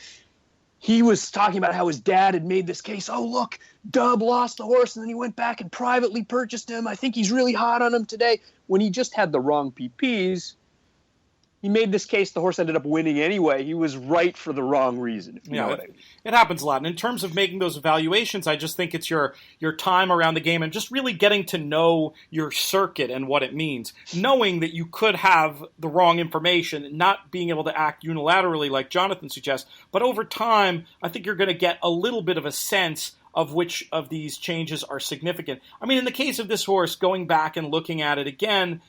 he was talking about how his dad had made this case. Oh, look, Dubb lost the horse, and then he went back and privately purchased him. I think he's really hot on him today. When he just had the wrong PPs, he made this case. The horse ended up winning anyway. He was right for the wrong reason. If you know what I mean. It happens a lot. And in terms of making those evaluations, I just think it's your time around the game and just really getting to know your circuit and what it means. Knowing that you could have the wrong information, not being able to act unilaterally like Jonathan suggests. But over time, I think you're going to get a little bit of a sense of which of these changes are significant. I mean, in the case of this horse, going back and looking at it again,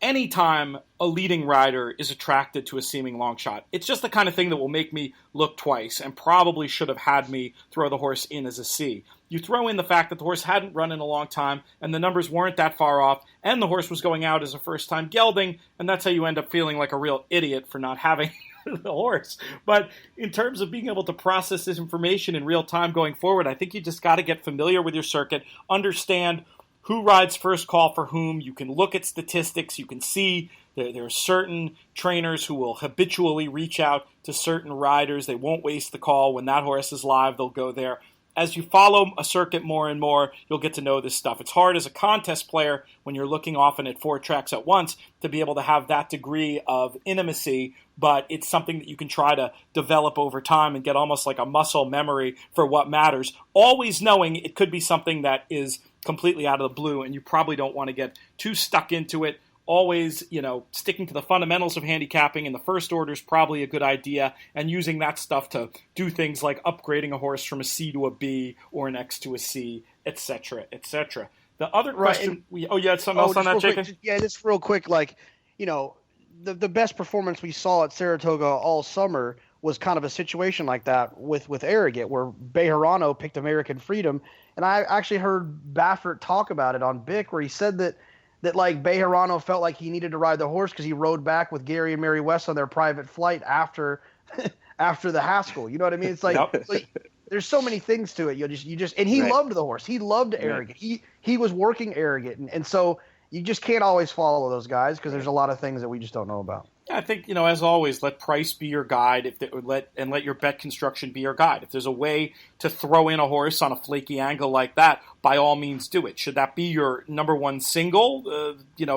anytime a leading rider is attracted to a seeming long shot, it's just the kind of thing that will make me look twice and probably should have had me throw the horse in as a C. You throw in the fact that the horse hadn't run in a long time and the numbers weren't that far off and the horse was going out as a first-time gelding, and that's how you end up feeling like a real idiot for not having the horse. But in terms of being able to process this information in real time going forward, I think you just got to get familiar with your circuit, understand who rides first call for whom. You can look at statistics. You can see there are certain trainers who will habitually reach out to certain riders. They won't waste the call. When that horse is live, they'll go there. As you follow a circuit more and more, you'll get to know this stuff. It's hard as a contest player when you're looking often at 4 tracks at once to be able to have that degree of intimacy, but it's something that you can try to develop over time and get almost like a muscle memory for what matters. Always knowing it could be something that is completely out of the blue, and you probably don't want to get too stuck into it. Always, sticking to the fundamentals of handicapping in the first order is probably a good idea, and using that stuff to do things like upgrading a horse from a C to a B or an X to a C, etc., etc. The other question, you had something else on that, Jacob? Yeah, just real quick, the best performance we saw at Saratoga all summer was kind of a situation like that with Arrogate, where Bejarano picked American Freedom. And I actually heard Baffert talk about it on Bick, where he said that that like Bejarano felt like he needed to ride the horse because he rode back with Gary and Mary West on their private flight after the Haskell. You know what I mean? It's like, there's so many things to it. You just and he loved the horse. He loved Arrogant. He was working Arrogant, and so you just can't always follow those guys because there's a lot of things that we just don't know about. I think, as always, let price be your guide. Let your bet construction be your guide. If there's a way to throw in a horse on a flaky angle like that, by all means do it. Should that be your number one single?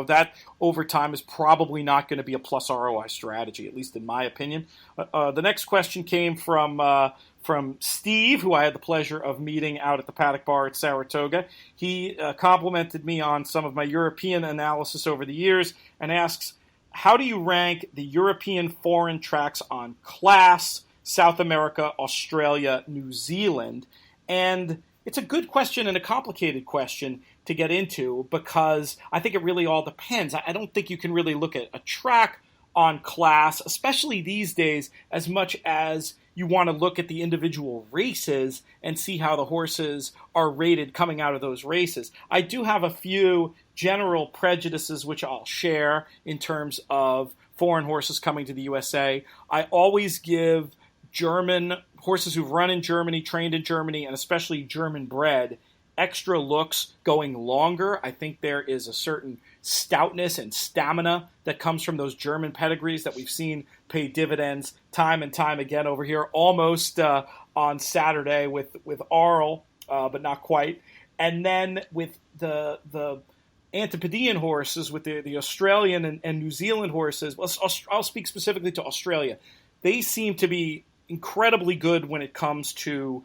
That over time is probably not going to be a plus ROI strategy, at least in my opinion. The next question came from Steve, who I had the pleasure of meeting out at the Paddock Bar at Saratoga. He complimented me on some of my European analysis over the years and asks, how do you rank the European foreign tracks on class, South America, Australia, New Zealand? And it's a good question and a complicated question to get into because I think it really all depends. I don't think you can really look at a track on class, especially these days, as much as you want to look at the individual races and see how the horses are rated coming out of those races. I do have a few general prejudices which I'll share in terms of foreign horses coming to the USA. I always give German horses who've run in Germany, trained in Germany, and especially German bred, extra looks going longer. I think there is a certain stoutness and stamina that comes from those German pedigrees that we've seen pay dividends time and time again over here, almost on Saturday with Arl, but not quite. And then with the Antipodean horses, with the Australian and New Zealand horses, well, I'll speak specifically to Australia. They seem to be incredibly good when it comes to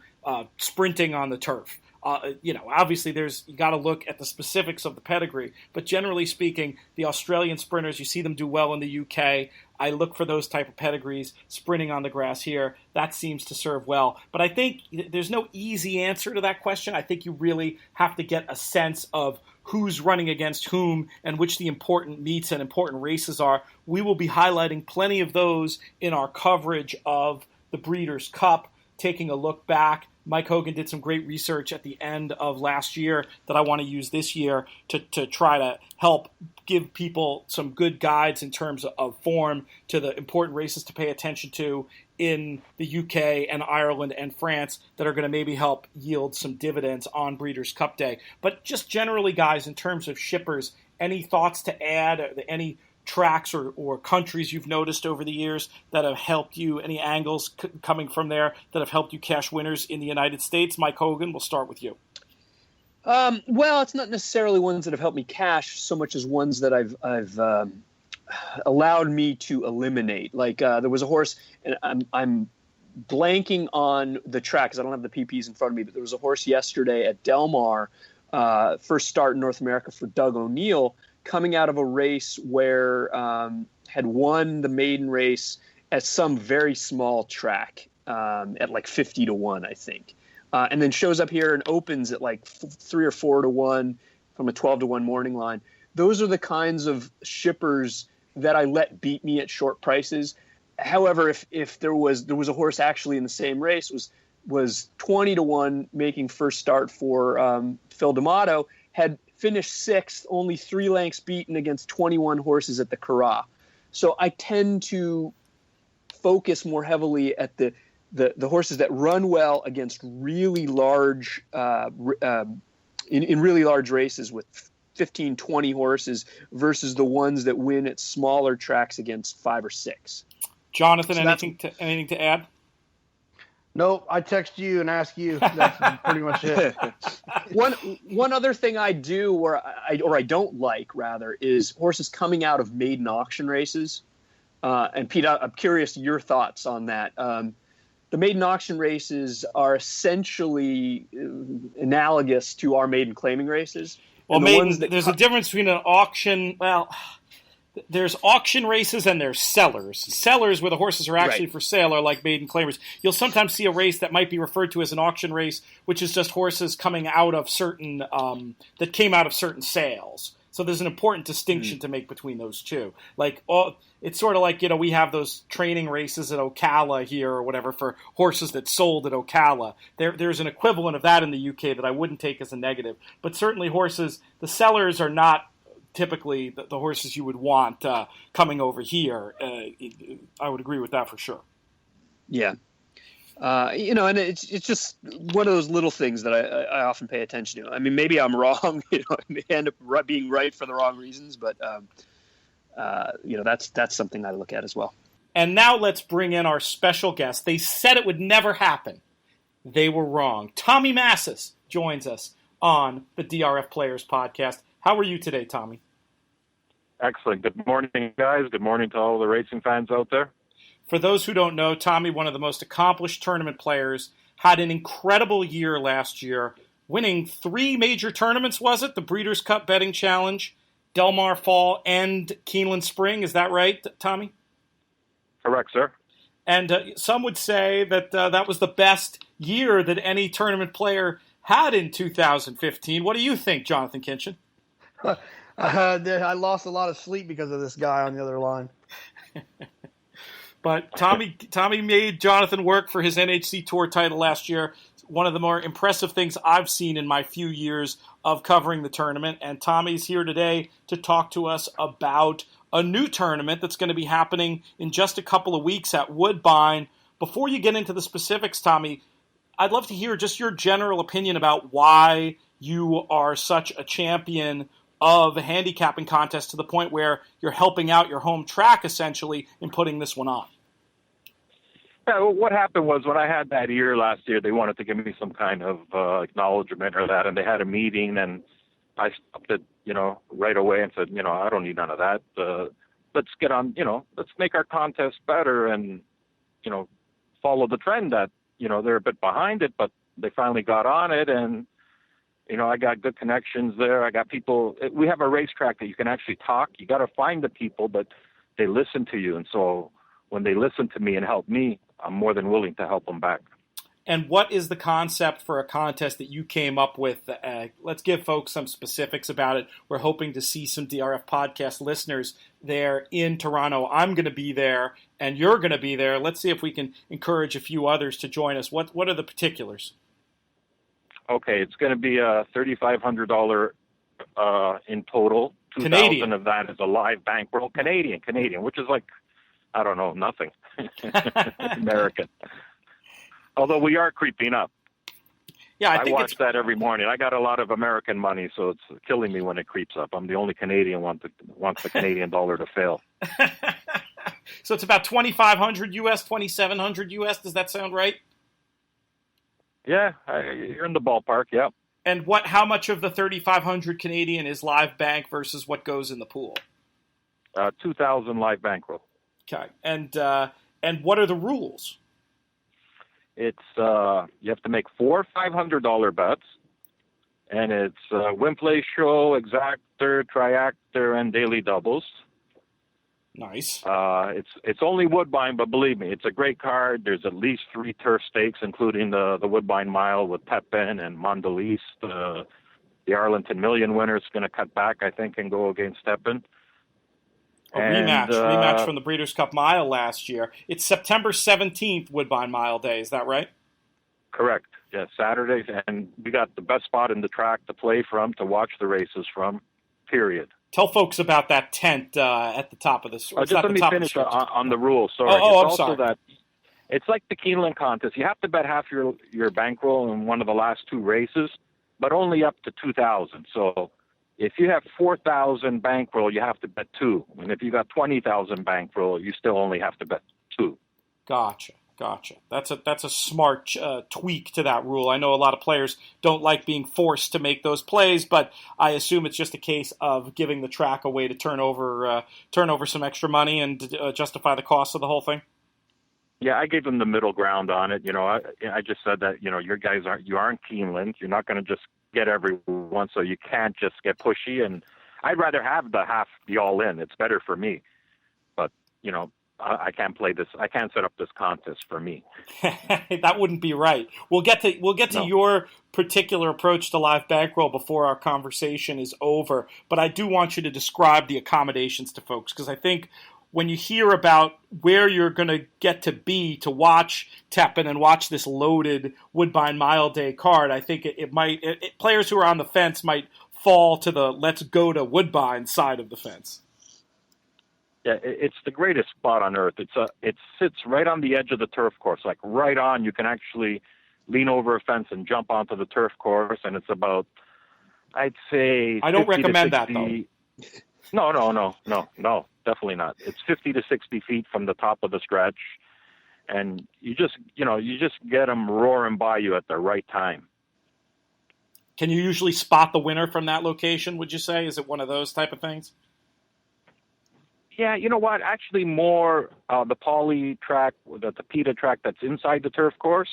sprinting on the turf. Obviously you got to look at the specifics of the pedigree, but generally speaking, the Australian sprinters, you see them do well in the UK. I look for those type of pedigrees sprinting on the grass here. That seems to serve well. But I think there's no easy answer to that question. I think you really have to get a sense of who's running against whom and which the important meets and important races are. We will be highlighting plenty of those in our coverage of the Breeders' Cup, taking a look back. Mike Hogan did some great research at the end of last year that I want to use this year to try to help give people some good guides in terms of form to the important races to pay attention to in the UK and Ireland and France that are going to maybe help yield some dividends on Breeders' Cup Day. But just generally, guys, in terms of shippers, any thoughts to add? Any tracks or countries you've noticed over the years that have helped you, any angles coming from there that have helped you cash winners in the United States? Mike Hogan, we'll start with you. Well, it's not necessarily ones that have helped me cash so much as ones that I've allowed me to eliminate. Like there was a horse, and I'm blanking on the track because I don't have the PPs in front of me, but there was a horse yesterday at Del Mar, first start in North America for Doug O'Neill, coming out of a race where had won the maiden race at some very small track at like 50 to 1, I think. And then shows up here and opens at like 3 or 4 to 1 from a 12 to 1 morning line. Those are the kinds of shippers that I let beat me at short prices. However, if there was a horse actually in the same race, was 20 to 1 making first start for Phil D'Amato, had finished 6th, only 3 lengths beaten against 21 horses at the Curragh. So I tend to focus more heavily at the horses that run well against really large, in really large races with 15, 20 horses versus the ones that win at smaller tracks against 5 or 6. Jonathan, so anything to add? Nope, I text you and ask you. That's pretty much it. One other thing I do, or I don't like, rather, is horses coming out of maiden auction races. And Pete, I'm curious your thoughts on that. The maiden auction races are essentially analogous to our maiden claiming races. Well, there's a difference between an auction. Well, there's auction races and there's sellers. Sellers, where the horses are actually for sale, are like maiden claimers. You'll sometimes see a race that might be referred to as an auction race, which is just horses coming out of certain that came out of certain sales. So there's an important distinction to make between those two. Like, it's sort of like, we have those training races at Ocala here or whatever for horses that sold at Ocala. There's an equivalent of that in the UK that I wouldn't take as a negative. But certainly horses, the sellers are not typically the horses you would want coming over here. I would agree with that for sure. Yeah. And it's just one of those little things that I often pay attention to. I mean, maybe I'm wrong. I may end up being right for the wrong reasons, but that's something I look at as well. And now let's bring in our special guest. They said it would never happen. They were wrong. Tommy Massis joins us on the DRF Players Podcast. How are you today, Tommy? Excellent. Good morning, guys. Good morning to all the racing fans out there. For those who don't know, Tommy, one of the most accomplished tournament players, had an incredible year last year, winning 3 major tournaments, was it? The Breeders' Cup Betting Challenge, Del Mar Fall, and Keeneland Spring. Is that right, Tommy? Correct, sir. And some would say that that was the best year that any tournament player had in 2015. What do you think, Jonathon Kinchen? I lost a lot of sleep because of this guy on the other line. But Tommy made Jonathon work for his NHC Tour title last year. One of the more impressive things I've seen in my few years of covering the tournament. And Tommy's here today to talk to us about a new tournament that's going to be happening in just a couple of weeks at Woodbine. Before you get into the specifics, Tommy, I'd love to hear just your general opinion about why you are such a champion of a handicapping contest to the point where you're helping out your home track, essentially, in putting this one on. Yeah, well, what happened was when I had that year last year, they wanted to give me some kind of acknowledgement or that, and they had a meeting, and I stopped it, right away and said, I don't need none of that. Let's get on, let's make our contest better and, follow the trend that, they're a bit behind it, but they finally got on it, and I got good connections there. I got people. We have a racetrack that you can actually talk. You got to find the people, but they listen to you. And so when they listen to me and help me, I'm more than willing to help them back. And what is the concept for a contest that you came up with? Let's give folks some specifics about it. We're hoping to see some DRF podcast listeners there in Toronto. I'm going to be there, and you're going to be there. Let's see if we can encourage a few others to join us. What are the particulars? Okay, it's going to be $3,500 in total. Canadian. $2,000 of that is a live bankroll. Canadian, which is like, I don't know, nothing. American. Although we are creeping up. Yeah, I watch that every morning. I got a lot of American money, so it's killing me when it creeps up. I'm the only Canadian wants the Canadian dollar to fail. So it's about $2,500 US, $2,700 US. Does that sound right? Yeah, you're in the ballpark, yeah. And how much of the 3,500 Canadian is live bank versus what goes in the pool? 2,000 live bankroll. Okay. And what are the rules? It's you have to make 4 $500 bets, and it's win, play, show, exactor, triactor, and daily doubles. Nice. It's only Woodbine, but believe me, it's a great card. There's at least 3 turf stakes, including the Woodbine Mile with Pepin and Mondelez. The Arlington Million winner is going to cut back, I think, and go against Pepin. Rematch from the Breeders' Cup Mile last year. It's September 17th, Woodbine Mile Day. Is that right? Correct. Yeah, Saturday, and we got the best spot in the track to play from, to watch the races from, period. Tell folks about that tent at the top of the just let me finish on the rules. Sorry. I'm sorry. It's like the Keeneland contest. You have to bet half your bankroll in one of the last 2 races, but only up to 2,000. So if you have 4,000 bankroll, you have to bet 2. And if you got 20,000 bankroll, you still only have to bet 2. Gotcha. That's a smart tweak to that rule. I know a lot of players don't like being forced to make those plays, but I assume it's just a case of giving the track a way to turn over some extra money and justify the cost of the whole thing. Yeah, I gave them the middle ground on it. I just said that your guys aren't Keeneland. You're not going to just get everyone, so you can't just get pushy. And I'd rather have the half be all in. It's better for me. But I can't play this. I can't set up this contest for me. That wouldn't be right. We'll get to your particular approach to live bankroll before our conversation is over. But I do want you to describe the accommodations to folks, because I think when you hear about where you're going to get to be to watch Tepin and watch this loaded Woodbine Mile Day card, I think it might players who are on the fence might fall to the let's go to Woodbine side of the fence. Yeah, it's the greatest spot on earth. It sits right on the edge of the turf course, like right on. You can actually lean over a fence and jump onto the turf course, and it's about, I'd say, I don't 50 recommend to 60, that, though. No, definitely not. It's 50 to 60 feet from the top of the stretch, and you just get them roaring by you at the right time. Can you usually spot the winner from that location, would you say? Is it one of those type of things? Yeah, you know what? Actually, more the poly track, the Tapeta track that's inside the turf course.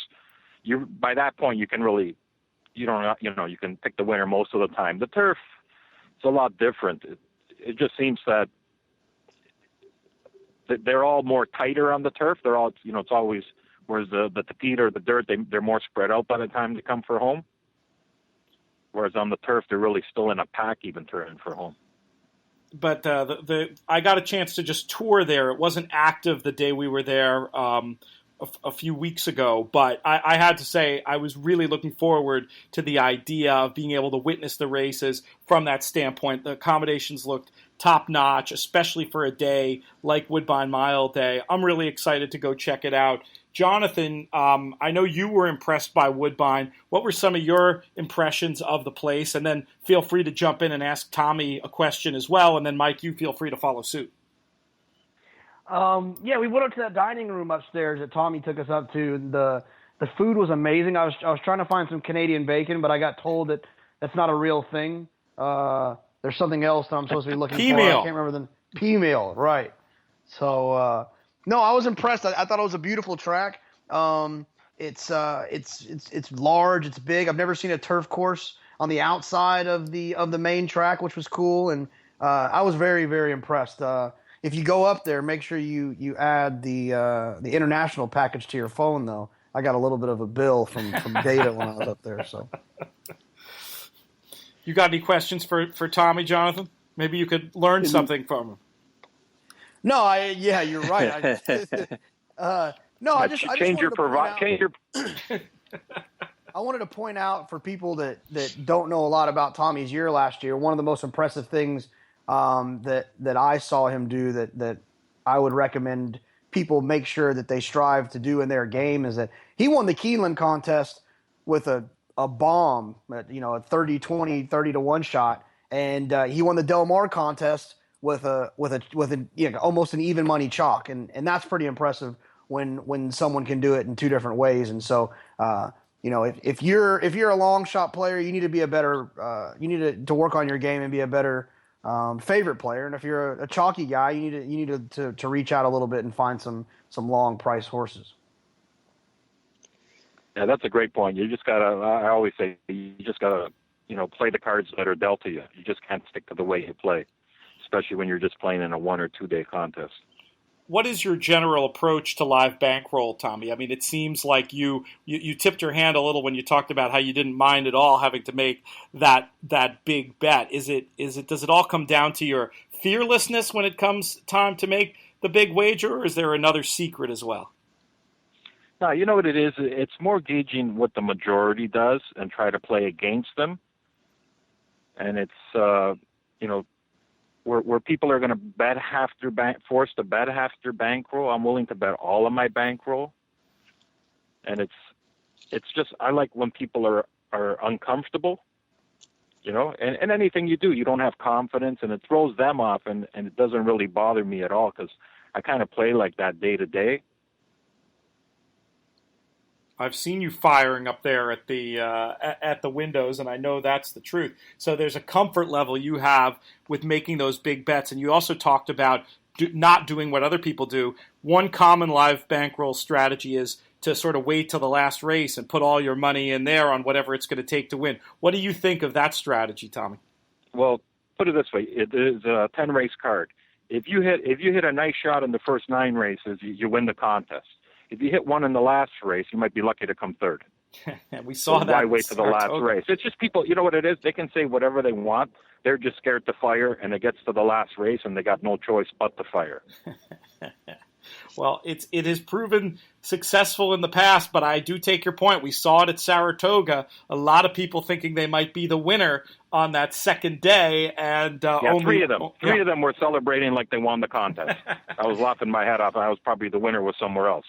By that point, you can really, you can pick the winner most of the time. The turf, it's a lot different. It just seems that they're all more tighter on the turf. They're all, it's always, whereas the Tapeta or the dirt, they're more spread out by the time they come for home. Whereas on the turf, they're really still in a pack even turning for home. But I got a chance to just tour there. It wasn't active the day we were there a few weeks ago, but I had to say I was really looking forward to the idea of being able to witness the races from that standpoint. The accommodations looked top-notch, especially for a day like Woodbine Mile Day. I'm really excited to go check it out. Jonathon, I know you were impressed by Woodbine. What were some of your impressions of the place? And then feel free to jump in and ask Tommy a question as well. And then, Mike, you feel free to follow suit. Yeah, we went up to that dining room upstairs that Tommy took us up to. The food was amazing. I was trying to find some Canadian bacon, but I got told that that's not a real thing. There's something else that I'm supposed to be looking for. P-meal. I can't remember the P-meal, right. So, no, I was impressed. I thought it was a beautiful track. It's large, it's big. I've never seen a turf course on the outside of the main track, which was cool, and I was very, very impressed. If you go up there, make sure you add the international package to your phone, though. I got a little bit of a bill from data when I was up there. So, you got any questions for Tommy, Jonathon? Maybe you could learn something from him. No, you're right. I wanted to point out for people that don't know a lot about Tommy's year last year, one of the most impressive things that I saw him do that I would recommend people make sure that they strive to do in their game is that he won the Keeneland contest with a bomb, a 30-20, 30-1 shot, and he won the Del Mar contest with almost an even money chalk, and that's pretty impressive when someone can do it in two different ways. And so if you're a long shot player, you need to be a better you need to work on your game and be a better favorite player. And if you're a chalky guy, you need to reach out a little bit and find some long price horses. Yeah, that's a great point. You just gotta. I always say you just gotta play the cards that are dealt to you. You just can't stick to the way you play, especially when you're just playing in a 1 or 2 day contest. What is your general approach to live bankroll, Tommy? I mean, it seems like you tipped your hand a little when you talked about how you didn't mind at all having to make that big bet. Does it all come down to your fearlessness when it comes time to make the big wager, or is there another secret as well? No, you know what it is? It's more gauging what the majority does and try to play against them. And it's, where people are going to bet half their forced to bet half their bankroll, I'm willing to bet all of my bankroll. And it's just, I like when people are uncomfortable, and anything you do, you don't have confidence, and it throws them off, and it doesn't really bother me at all because I kind of play like that day to day. I've seen you firing up there at the windows, and I know that's the truth. So there's a comfort level you have with making those big bets, and you also talked about not doing what other people do. One common live bankroll strategy is to sort of wait till the last race and put all your money in there on whatever it's going to take to win. What do you think of that strategy, Tommy? Well, put it this way: it is a 10-race card. If you hit a nice shot in the first 9 races, you win the contest. If you hit one in the last race, you might be lucky to come third. We saw that. Why wait to the last race? It's just people, you know what it is? They can say whatever they want. They're just scared to fire, and it gets to the last race, and they got no choice but to fire. Well, it has proven successful in the past, but I do take your point. We saw it at Saratoga. A lot of people thinking they might be the winner on that second day, and three of them were celebrating like they won the contest. I was laughing my head off. I was probably the winner was somewhere else.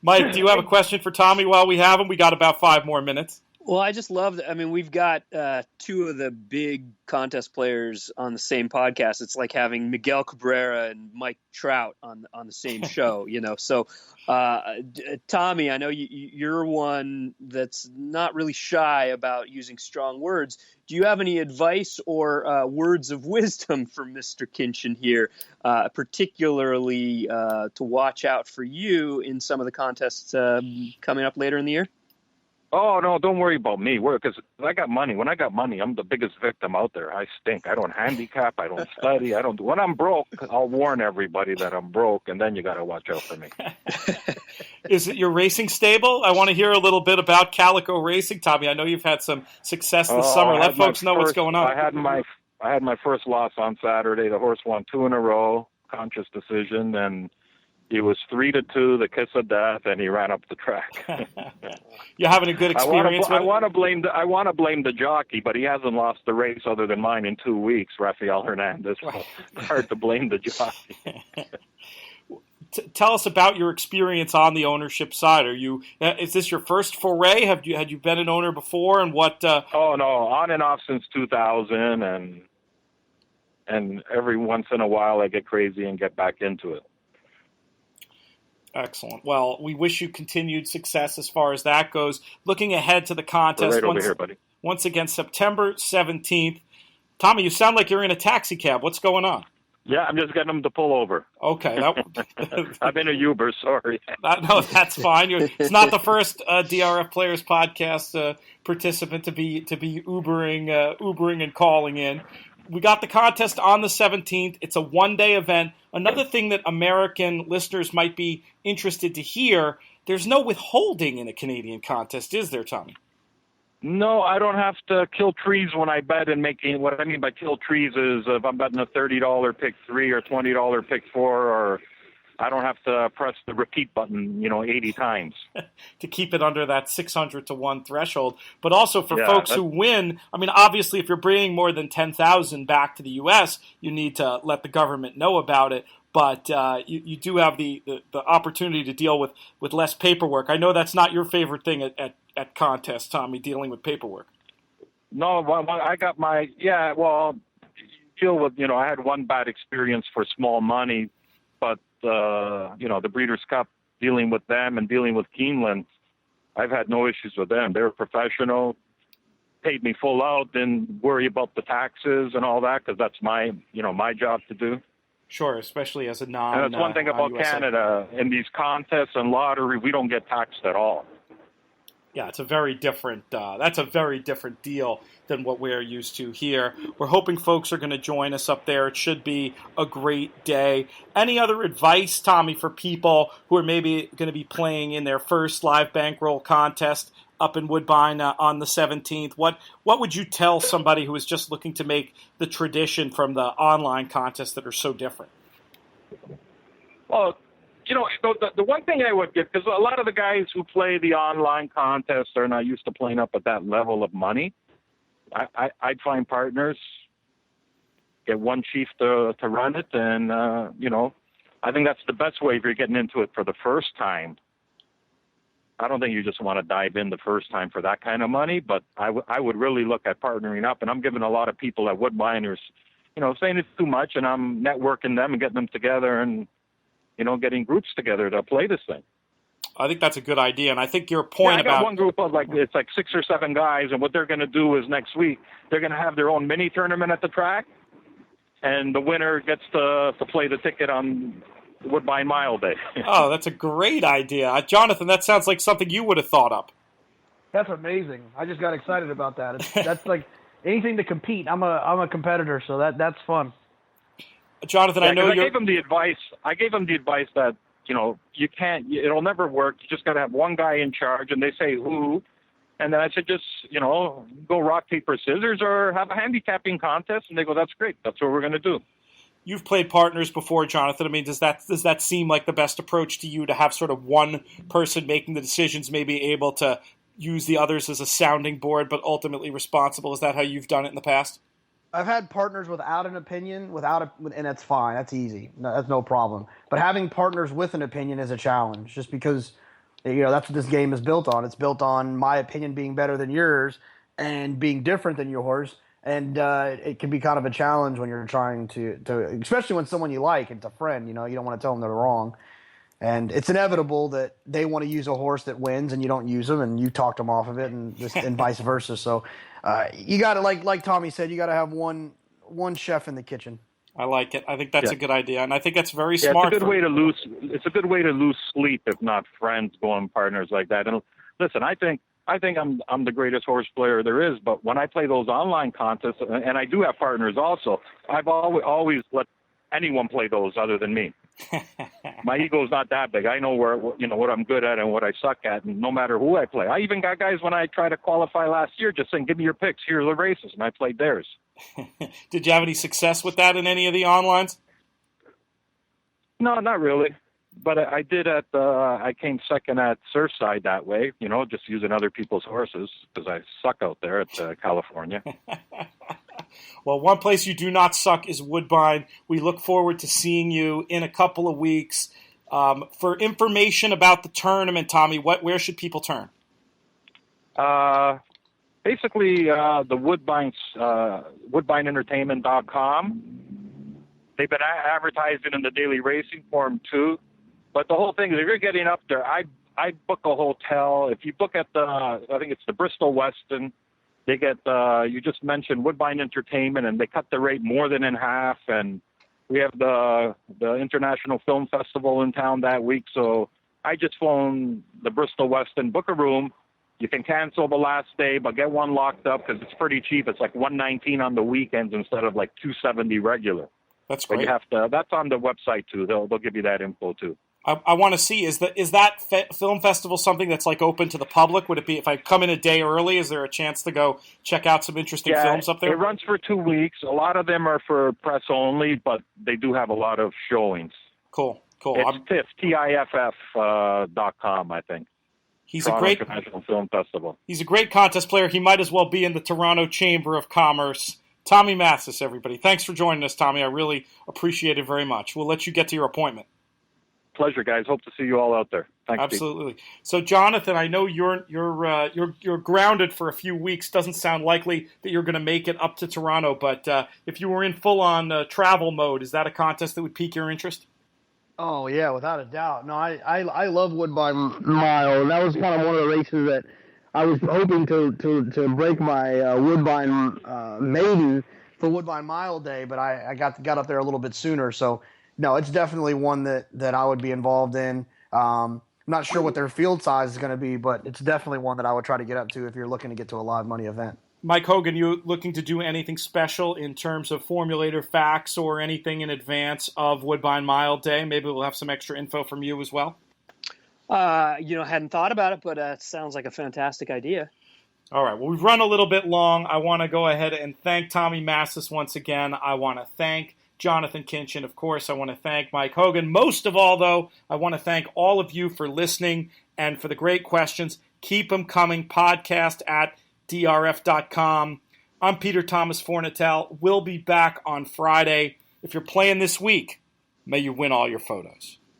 Mike, do you have a question for Tommy while we have him? We got about 5 more minutes. Well, I just love that. I mean, we've got 2 of the big contest players on the same podcast. It's like having Miguel Cabrera and Mike Trout on the same show, So, Tommy, I know you're one that's not really shy about using strong words. Do you have any advice or words of wisdom for Mr. Kinchen here, particularly to watch out for you in some of the contests coming up later in the year? Oh, no, don't worry about me. Because I got money. When I got money, I'm the biggest victim out there. I stink. I don't handicap. I don't study. When I'm broke, I'll warn everybody that I'm broke, and then you got to watch out for me. Is it your racing stable? I want to hear a little bit about Calico Racing, Tommy. I know you've had some success this summer. Let folks know what's going on. I had my first loss on Saturday. The horse won 2 in a row, conscious decision, and he was 3-2, the kiss of death, and he ran up the track. You're having a good experience. I want to blame the jockey, but he hasn't lost the race other than mine in 2 weeks, Rafael Hernandez. So it's hard to blame the jockey. Tell us about your experience on the ownership side. Is this your first foray? Had you been an owner before, and what? Oh no, on and off since 2000, and every once in a while I get crazy and get back into it. Excellent. Well, we wish you continued success as far as that goes. Looking ahead to the contest, right over here, buddy. Once again, September 17th. Tommy, you sound like you're in a taxi cab. What's going on? Yeah, I'm just getting them to pull over. Okay. I'm in a Uber, sorry. No, that's fine. It's not the first DRF Players podcast participant to be Ubering and calling in. We got the contest on the 17th. It's a one-day event. Another thing that American listeners might be interested to hear, there's no withholding in a Canadian contest, is there, Tommy? No, I don't have to kill trees when I bet and making. What I mean by kill trees is if I'm betting a $30 pick 3 or $20 pick 4, or I don't have to press the repeat button, 80 times. To keep it under that 600 to 1 threshold. But also for folks who win, I mean, obviously if you're bringing more than 10,000 back to the U.S., you need to let the government know about it. But you do have the opportunity to deal with less paperwork. I know that's not your favorite thing at contests, Tommy, dealing with paperwork. No, I got deal with, I had one bad experience for small money, but the Breeders' Cup, dealing with them and dealing with Keeneland, I've had no issues with them. They're professional, paid me full out, didn't worry about the taxes and all that, because that's my job to do. Sure, especially as a non. And that's one thing about Canada. In these contests and lottery, we don't get taxed at all. Yeah, it's a very different. That's a very different deal than what we're used to here. We're hoping folks are going to join us up there. It should be a great day. Any other advice, Tommy, for people who are maybe going to be playing in their first live bankroll contest up in Woodbine on the 17th? What would you tell somebody who is just looking to make the tradition from the online contests that are so different? Well, the one thing I would give, because a lot of the guys who play the online contests are not used to playing up at that level of money. I'd find partners, get one chief to run it, and, I think that's the best way if you're getting into it for the first time. I don't think you just want to dive in the first time for that kind of money, but I would really look at partnering up, and I'm giving a lot of people at Woodbiners, saying it's too much, and I'm networking them and getting them together and, getting groups together to play this thing. I think that's a good idea, and I think your point about... I got one group of, it's 6 or 7 guys, and what they're going to do is next week, they're going to have their own mini tournament at the track, and the winner gets to play the ticket on Woodbine Mile Day. Oh, that's a great idea. Jonathan, that sounds like something you would have thought up. That's amazing. I just got excited about that. That's like anything to compete. I'm a competitor, so that's fun. Jonathan, I know I gave him the advice that, you can't, it'll never work. You just got to have one guy in charge, and they say who. And then I said, just, go rock, paper, scissors, or have a handicapping contest. And they go, that's great. That's what we're going to do. you've played partners before, Jonathan. I mean, does that seem like the best approach to you, to have sort of one person making the decisions, maybe able to use the others as a sounding board, but ultimately responsible? Is that how you've done it in the past? I've had partners without an opinion, and that's fine. That's easy. No, that's no problem. But having partners with an opinion is a challenge, just because that's what this game is built on. It's built on my opinion being better than yours and being different than yours. And it can be kind of a challenge when you're trying to especially when someone you like, it's a friend, you don't want to tell them they're wrong. And it's inevitable that they want to use a horse that wins and you don't use them, and you talk them off of it, and vice versa. So you got to, like Tommy said, you got to have one chef in the kitchen. I like it. I think that's a good idea, and I think that's very smart. It's a good way to lose sleep, if not friends, going partners like that. And listen, I think I'm the greatest horse player there is, but when I play those online contests, and I do have partners also, I've always let anyone play those other than me. My ego's not that big. I know what I'm good at and what I suck at, and no matter who I play. I even got guys when I tried to qualify last year just saying, "Give me your picks. Here are the races," and I played theirs. Did you have any success with that in any of the onlines? No, not really. But I did I came second at Surfside that way, just using other people's horses because I suck out there at California. Well, one place you do not suck is Woodbine. We look forward to seeing you in a couple of weeks. For information about the tournament, Tommy, where should people turn? Basically, the Woodbine, WoodbineEntertainment.com. They've been advertising in the Daily Racing Form too. But the whole thing is, if you're getting up there, I book a hotel. If you book at I think it's the Bristol Weston, they get, you just mentioned Woodbine Entertainment, and they cut the rate more than in half. And we have the International Film Festival in town that week. So I just phone the Bristol Weston, book a room. You can cancel the last day, but get one locked up because it's pretty cheap. It's like $119 on the weekends instead of like $270 regular. That's great. But that's on the website too. They'll give you that info too. I want to see, is that film festival something that's like open to the public? Would it be, if I come in a day early, is there a chance to go check out some interesting films up there? It runs for 2 weeks. A lot of them are for press only, but they do have a lot of showings. Cool. It's TIFF, TIFF.com, I think. He's Toronto a great International Film Festival. He's a great contest player. He might as well be in the Toronto Chamber of Commerce. Tommy Massis, everybody. Thanks for joining us, Tommy. I really appreciate it very much. We'll let you get to your appointment. Pleasure, guys. Hope to see you all out there. Thanks, absolutely. Steve. So, Jonathan, I know you're grounded for a few weeks. Doesn't sound likely that you're going to make it up to Toronto. But if you were in full-on travel mode, is that a contest that would pique your interest? Oh yeah, without a doubt. No, I love Woodbine Mile, and that was kind of one of the races that I was hoping to break my Woodbine maiden for Woodbine Mile Day, but I got up there a little bit sooner. So no, it's definitely one that I would be involved in. I'm not sure what their field size is going to be, but it's definitely one that I would try to get up to if you're looking to get to a live money event. Mike Hogan, you looking to do anything special in terms of formulator facts or anything in advance of Woodbine Mile Day? Maybe we'll have some extra info from you as well. Hadn't thought about it, but it sounds like a fantastic idea. All right. Well, we've run a little bit long. I want to go ahead and thank Tommy Massis once again. I want to thank Jonathon Kinchen. Of course, I want to thank Mike Hogan. Most of all, though, I want to thank all of you for listening and for the great questions. Keep them coming. Podcast at DRF.com. I'm Peter Thomas Fornatale. We'll be back on Friday. If you're playing this week, may you win all your photos.